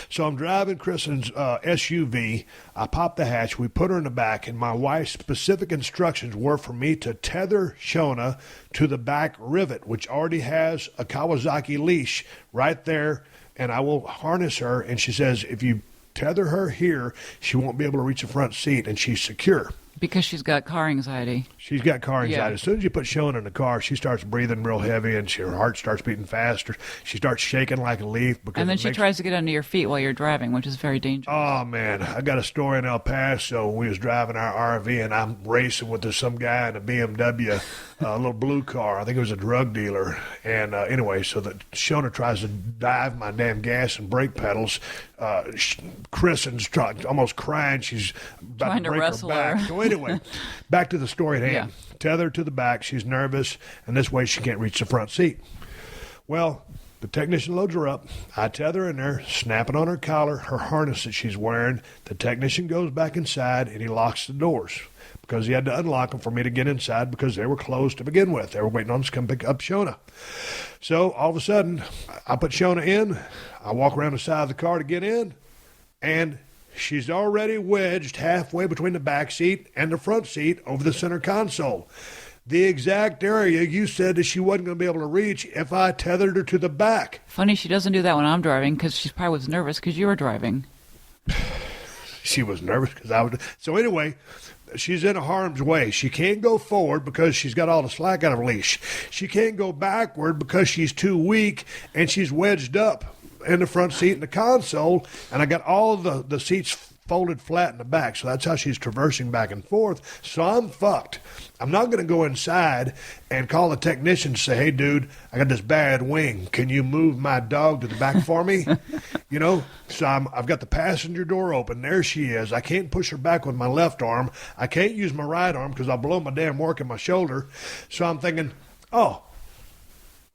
So I'm driving Kristin's SUV. I pop the hatch. We put her in the back, and my wife's specific instructions were for me to tether Shona to the back rivet, which already has a Kawasaki leash right there and I will harness her. And she says, if you tether her here, she won't be able to reach the front seat, and she's secure. Because she's got car anxiety. She's got car anxiety. Yeah. As soon as you put Shona in the car, she starts breathing real heavy, and her heart starts beating faster. She starts shaking like a leaf. And then she tries to get under your feet while you're driving, which is very dangerous. Oh, man. I got a story in El Paso. We was driving our RV, and I'm racing with some guy in a BMW, a little blue car. I think it was a drug dealer. And anyway, so that Shona tries to dive my damn gas and brake pedals. Kristin's almost crying. She's about trying to break her back. So anyway, back to the story at hand. Yeah. Tether to the back. She's nervous, and this way she can't reach the front seat. Well, the technician loads her up. I tether in there, snapping on her collar, her harness that she's wearing. The technician goes back inside, and he locks the doors because he had to unlock them for me to get inside because they were closed to begin with. They were waiting on us to come pick up Shona. So all of a sudden, I put Shona in. I walk around the side of the car to get in, and she's already wedged halfway between the back seat and the front seat over the center console. The exact area you said that she wasn't going to be able to reach if I tethered her to the back. Funny, she doesn't do that when I'm driving because she probably was nervous because you were driving. She was nervous because I was. So anyway, she's in harm's way. She can't go forward because she's got all the slack out of her leash. She can't go backward because she's too weak and she's wedged up in the front seat and the console, and I got all the seats folded flat in the back, so that's how she's traversing back and forth. So I'm fucked. I'm not going to go inside and call the technician and say, hey, dude, I got this bad wing. Can you move my dog to the back for me? You know, so I've got the passenger door open. There she is. I can't push her back with my left arm. I can't use my right arm because I'll blow my damn work in my shoulder. So I'm thinking,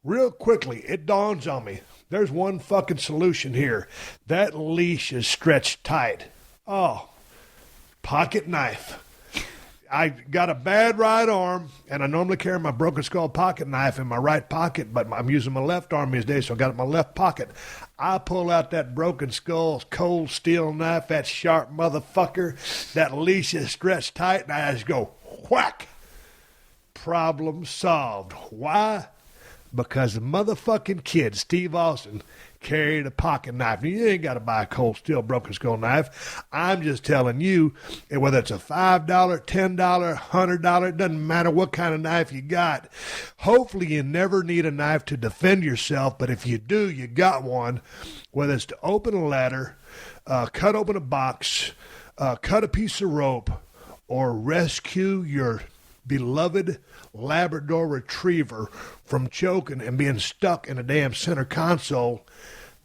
real quickly, it dawns on me. There's one fucking solution here. That leash is stretched tight. Oh, pocket knife. I got a bad right arm, and I normally carry my broken skull pocket knife in my right pocket, but I'm using my left arm these days, so I got it in my left pocket. I pull out that broken skull cold steel knife, that sharp motherfucker. That leash is stretched tight, and I just go whack. Problem solved. Why? Because the motherfucking kid, Steve Austin, carried a pocket knife. You ain't got to buy a cold steel broken skull knife. I'm just telling you, whether it's a $5, $10, $100, it doesn't matter what kind of knife you got. Hopefully you never need a knife to defend yourself, but if you do, you got one. Whether it's to open a ladder, cut open a box, cut a piece of rope, or rescue your beloved Labrador Retriever from choking and being stuck in a damn center console,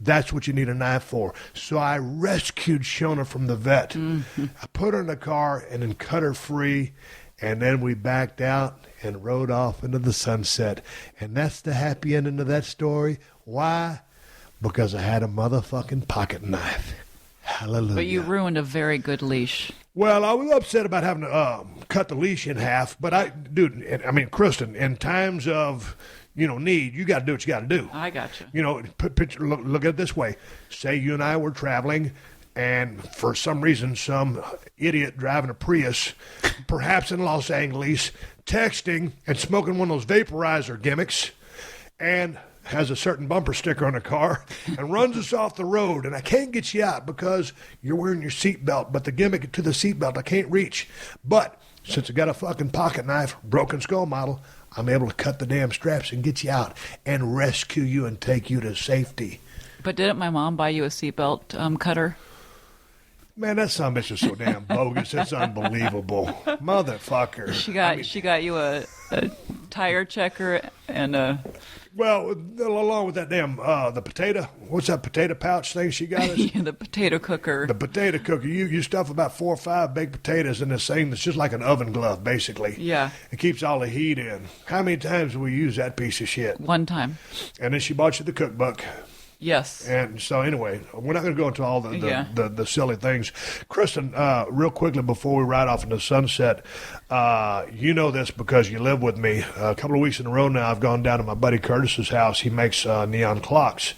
that's what you need a knife for. So I rescued Shona from the vet. Mm-hmm. I put her in the car and then cut her free, and then we backed out and rode off into the sunset. And that's the happy ending of that story. Why? Because I had a motherfucking pocket knife. Hallelujah. But you ruined a very good leash. Well, I was upset about having to cut the leash in half, but Kristin, in times of, need, you got to do what you got to do. I got you. Look at it this way. Say you and I were traveling, and for some reason, some idiot driving a Prius, perhaps in Los Angeles, texting and smoking one of those vaporizer gimmicks, and has a certain bumper sticker on the car and runs us off the road, and I can't get you out because you're wearing your seatbelt, but the gimmick to the seatbelt I can't reach. But since I got a fucking pocket knife, broken skull model, I'm able to cut the damn straps and get you out and rescue you and take you to safety. But didn't my mom buy you a seatbelt cutter? Man, that son of a bitch is so damn bogus. It's unbelievable. Motherfucker. She got you a tire checker and a... Well, along with that damn, the potato, what's that potato pouch thing she got us? Yeah, the potato cooker. The potato cooker. You stuff about 4 or 5 baked potatoes in this thing that's just like an oven glove, basically. Yeah. It keeps all the heat in. How many times have we used that piece of shit? One time. And then she bought you the cookbook. Yes. And so anyway, we're not going to go into all the silly things. Kristin, real quickly before we ride off into the sunset, you know this because you live with me. A couple of weeks in a row now, I've gone down to my buddy Curtis's house. He makes neon clocks.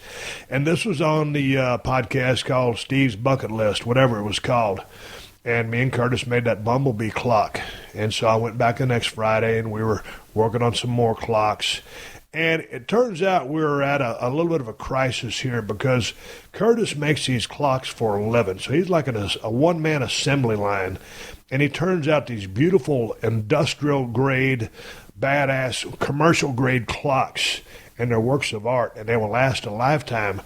And this was on the podcast called Steve's Bucket List, whatever it was called. And me and Curtis made that bumblebee clock. And so I went back the next Friday, and we were working on some more clocks. And it turns out we're at a little bit of a crisis here because Curtis makes these clocks for a living. So he's like a one-man assembly line. And he turns out these beautiful industrial-grade, badass, commercial-grade clocks. And they're works of art, and they will last a lifetime.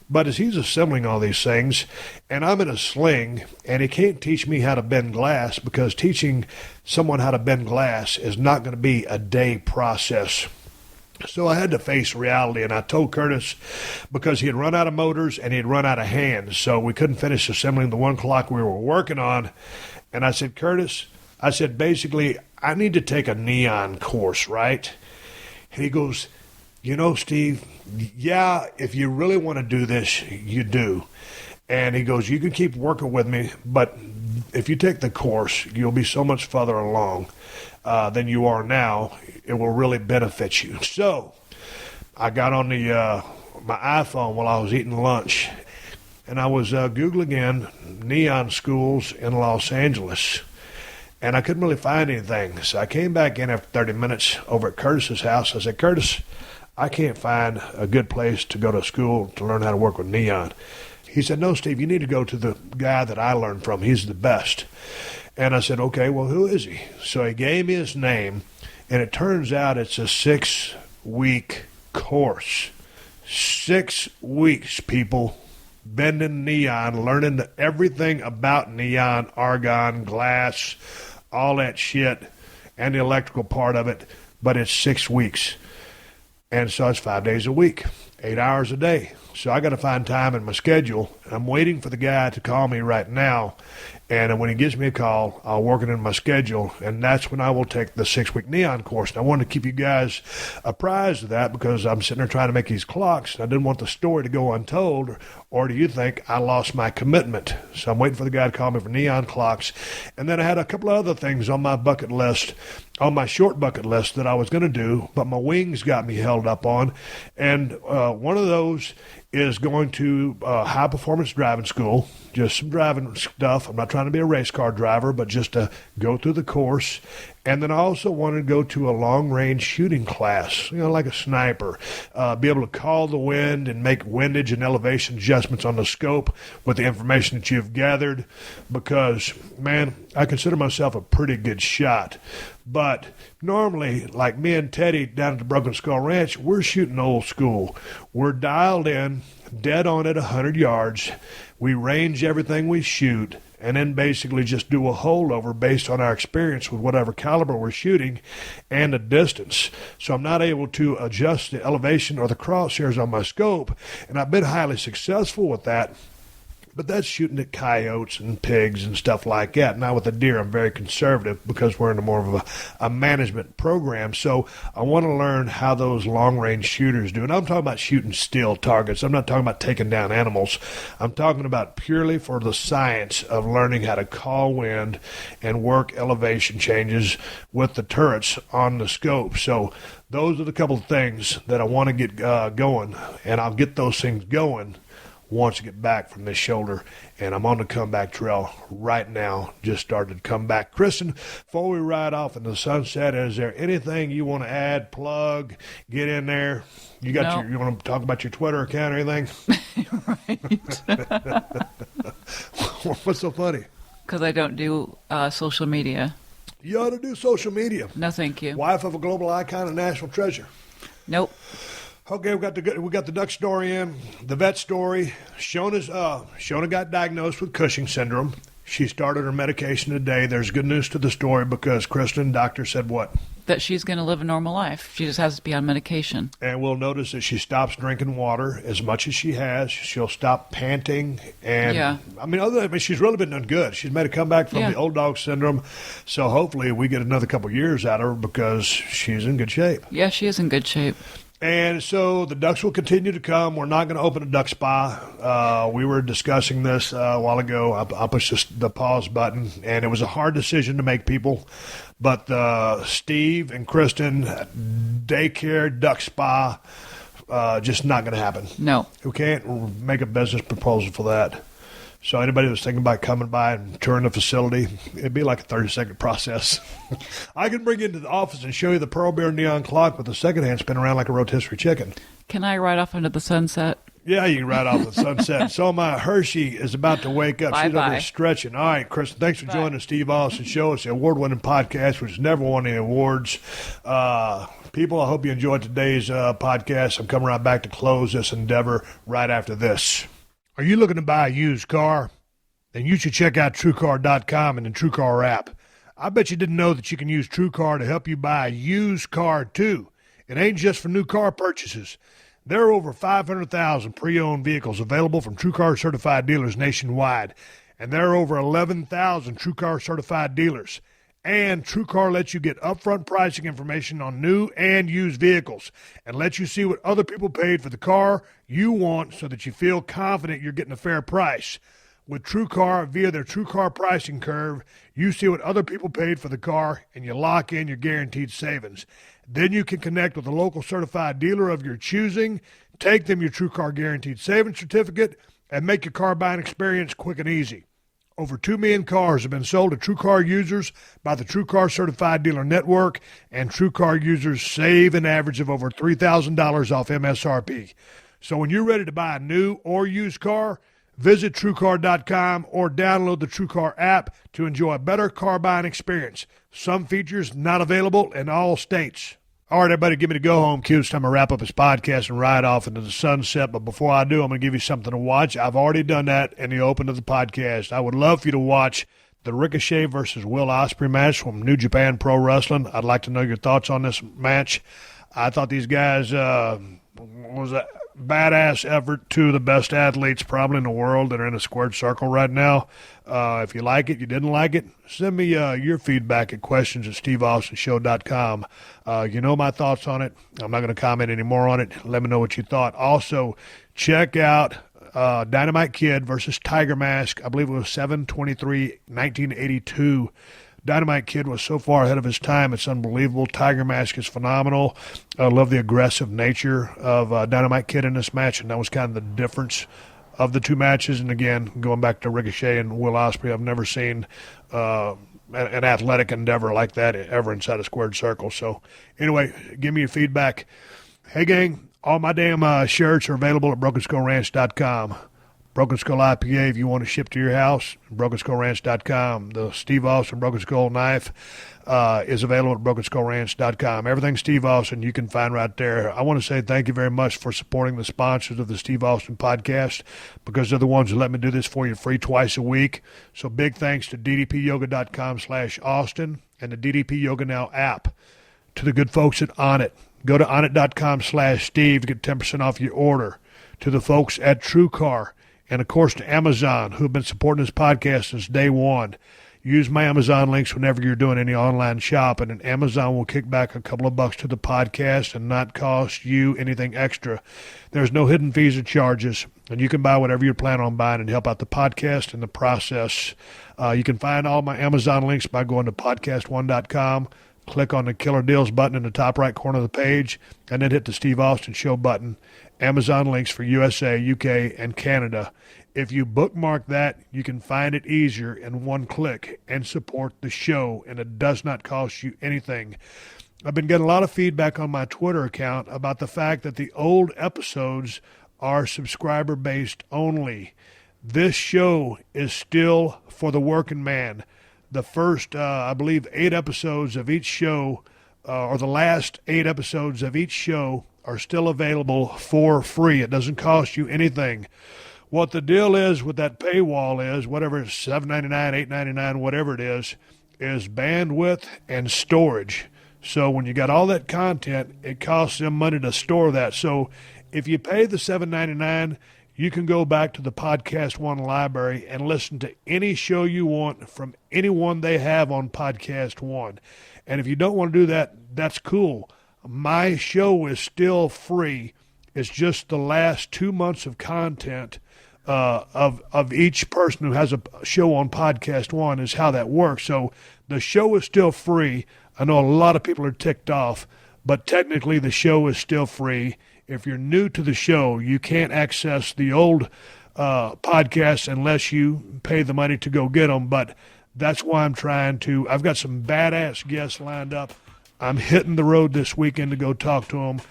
But as he's assembling all these things, and I'm in a sling, and he can't teach me how to bend glass because teaching someone how to bend glass is not going to be a day process. So I had to face reality, and I told Curtis because he had run out of motors and he had run out of hands, so we couldn't finish assembling the one clock we were working on. And I said, Curtis, basically, I need to take a neon course, right? And he goes, you know, Steve, yeah, if you really want to do this, you do. And he goes, you can keep working with me, but if you take the course, you'll be so much further along than you are now. It will really benefit you. So I got on my iPhone while I was eating lunch, and I was Googling in neon schools in Los Angeles, and I couldn't really find anything. So I came back in after 30 minutes over at Curtis's house. I said, Curtis, I can't find a good place to go to school to learn how to work with neon. He said, no, Steve, you need to go to the guy that I learned from. He's the best. And I said, okay, well, who is he? So he gave me his name, and it turns out it's a 6-week course. 6 weeks, people, bending neon, learning everything about neon, argon, glass, all that shit, and the electrical part of it, but it's 6 weeks. And so it's 5 days a week, 8 hours a day. So I got to find time in my schedule. I'm waiting for the guy to call me right now. And when he gives me a call, I'll work it in my schedule. And that's when I will take the 6-week neon course. And I wanted to keep you guys apprised of that because I'm sitting there trying to make these clocks. And I didn't want the story to go untold. Or do you think I lost my commitment? So I'm waiting for the guy to call me for neon clocks. And then I had a couple of other things on my bucket list, on my short bucket list that I was going to do, but my wings got me held up on. And one of those is going to high-performance driving school, just some driving stuff. I'm not trying to be a race car driver, but just to go through the course. And then I also wanted to go to a long-range shooting class, like a sniper, be able to call the wind and make windage and elevation adjustments on the scope with the information that you've gathered because, man, I consider myself a pretty good shot. But normally, like me and Teddy down at the Broken Skull Ranch, we're shooting old school. We're dialed in, dead on at 100 yards. We range everything we shoot, and then basically just do a holdover based on our experience with whatever caliber we're shooting and the distance. So I'm not able to adjust the elevation or the crosshairs on my scope, and I've been highly successful with that. But that's shooting at coyotes and pigs and stuff like that. Now with the deer, I'm very conservative because we're in more of a management program. So I want to learn how those long-range shooters do. And I'm talking about shooting still targets. I'm not talking about taking down animals. I'm talking about purely for the science of learning how to call wind and work elevation changes with the turrets on the scope. So those are the couple of things that I want to get going, and I'll get those things going once I get back from this shoulder, and I'm on the comeback trail right now. Just started to come back. Kristin, before we ride off in the sunset, is there anything you want to add, plug, get in there? You got you want to talk about your Twitter account or anything? Right. What's so funny? Because I don't do social media. You ought to do social media. No, thank you. Wife of a global icon and national treasure. Nope. Okay, we got the duck story in, the vet story. Shona got diagnosed with Cushing syndrome. She started her medication today. There's good news to the story because Kristin, doctor said what? That she's going to live a normal life. She just has to be on medication. And we'll notice that she stops drinking water as much as she has. She'll stop panting. And yeah. She's really been doing good. She's made a comeback from the old dog syndrome. So hopefully we get another couple of years out of her because she's in good shape. Yeah, she is in good shape. And so the ducks will continue to come. We're not going to open a duck spa. We were discussing this a while ago. I pushed the pause button, and it was a hard decision to make, people. But Steve and Kristin Daycare Duck Spa, just not going to happen. No. We can't make a business proposal for that. So anybody that's thinking about coming by and touring the facility, it'd be like a 30-second process. I can bring you into the office and show you the Pearl Bear neon clock with the second hand spin around like a rotisserie chicken. Can I ride off into the sunset? Yeah, you can ride off the sunset. So my Hershey is about to wake up. She's over there stretching. All right, Kristin, thanks for joining the Steve Austin Show. It's the award-winning podcast, which has never won any awards. People, I hope you enjoyed today's podcast. I'm coming right back to close this endeavor right after this. Are you looking to buy a used car? Then you should check out TrueCar.com and the TrueCar app. I bet you didn't know that you can use TrueCar to help you buy a used car, too. It ain't just for new car purchases. There are over 500,000 pre-owned vehicles available from TrueCar certified dealers nationwide, and there are over 11,000 TrueCar certified dealers. And TrueCar lets you get upfront pricing information on new and used vehicles and lets you see what other people paid for the car you want so that you feel confident you're getting a fair price. With TrueCar, via their TrueCar pricing curve, you see what other people paid for the car and you lock in your guaranteed savings. Then you can connect with a local certified dealer of your choosing, take them your TrueCar guaranteed savings certificate, and make your car buying experience quick and easy. Over 2 million cars have been sold to TrueCar users by the TrueCar Certified Dealer Network, and TrueCar users save an average of over $3,000 off MSRP. So when you're ready to buy a new or used car, visit TrueCar.com or download the TrueCar app to enjoy a better car buying experience. Some features not available in all states. All right, everybody, give me the go-home cue. It's time to wrap up this podcast and ride off into the sunset. But before I do, I'm going to give you something to watch. I've already done that in the open of the podcast. I would love for you to watch the Ricochet versus Will Ospreay match from New Japan Pro Wrestling. I'd like to know your thoughts on this match. I thought these guys was a badass effort. Two of the best athletes probably in the world that are in a squared circle right now. If you like it, you didn't like it, send me your feedback at questions@steveaustonshow.com. You know my thoughts on it. I'm not going to comment anymore on it. Let me know what you thought. Also, check out Dynamite Kid versus Tiger Mask. I believe it was 7/23/1982. Dynamite Kid was so far ahead of his time, it's unbelievable. Tiger Mask is phenomenal. I love the aggressive nature of Dynamite Kid in this match, and that was kind of the difference of the two matches. And again, going back to Ricochet and Will Ospreay, I've never seen an athletic endeavor like that ever inside a squared circle. So anyway, give me your feedback. Hey, gang, all my damn shirts are available at BrokenSkullRanch.com. Broken Skull IPA if you want to ship to your house, BrokenSkullRanch.com. The Steve Austin Broken Skull knife is available at BrokenSkullRanch.com. Everything Steve Austin you can find right there. I want to say thank you very much for supporting the sponsors of the Steve Austin podcast, because they're the ones who let me do this for you free twice a week. So big thanks to ddpyoga.com/Austin and the DDP Yoga Now app. To the good folks at Onnit, go to onnit.com/Steve to get 10% off your order. To the folks at TrueCar, and, of course, to Amazon, who have been supporting this podcast since day one. Use my Amazon links whenever you're doing any online shopping, and Amazon will kick back a couple of bucks to the podcast and not cost you anything extra. There's no hidden fees or charges, and you can buy whatever you plan on buying and help out the podcast in the process. You can find all my Amazon links by going to PodcastOne.com. Click on the Killer Deals button in the top right corner of the page, and then hit the Steve Austin Show button. Amazon links for USA, UK, and Canada. If you bookmark that, you can find it easier in one click and support the show, and it does not cost you anything. I've been getting a lot of feedback on my Twitter account about the fact that the old episodes are subscriber-based only. This show is still for the working man. The first, I believe, 8 episodes of each show, or the last 8 episodes of each show, are still available for free. It doesn't cost you anything. What the deal is with that paywall is, whatever it's $7.99, $8.99, whatever it is bandwidth and storage. So when you got all that content, it costs them money to store that. So if you pay the $7.99, you can go back to the PodcastOne library and listen to any show you want from anyone they have on PodcastOne. And if you don't want to do that, that's cool. My show is still free. It's just the last 2 months of content of each person who has a show on PodcastOne is how that works. So the show is still free. I know a lot of people are ticked off, but technically the show is still free. If you're new to the show, you can't access the old podcasts unless you pay the money to go get them. But that's why I've got some badass guests lined up. I'm hitting the road this weekend to go talk to them.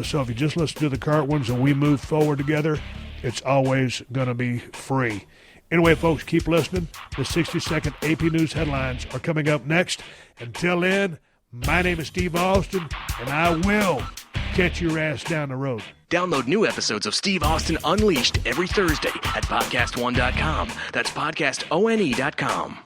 So if you just listen to the current ones and we move forward together, it's always going to be free. Anyway, folks, keep listening. The 60-second AP News headlines are coming up next. Until then, my name is Steve Austin, and I will catch your ass down the road. Download new episodes of Steve Austin Unleashed every Thursday at PodcastOne.com. That's PodcastOne.com.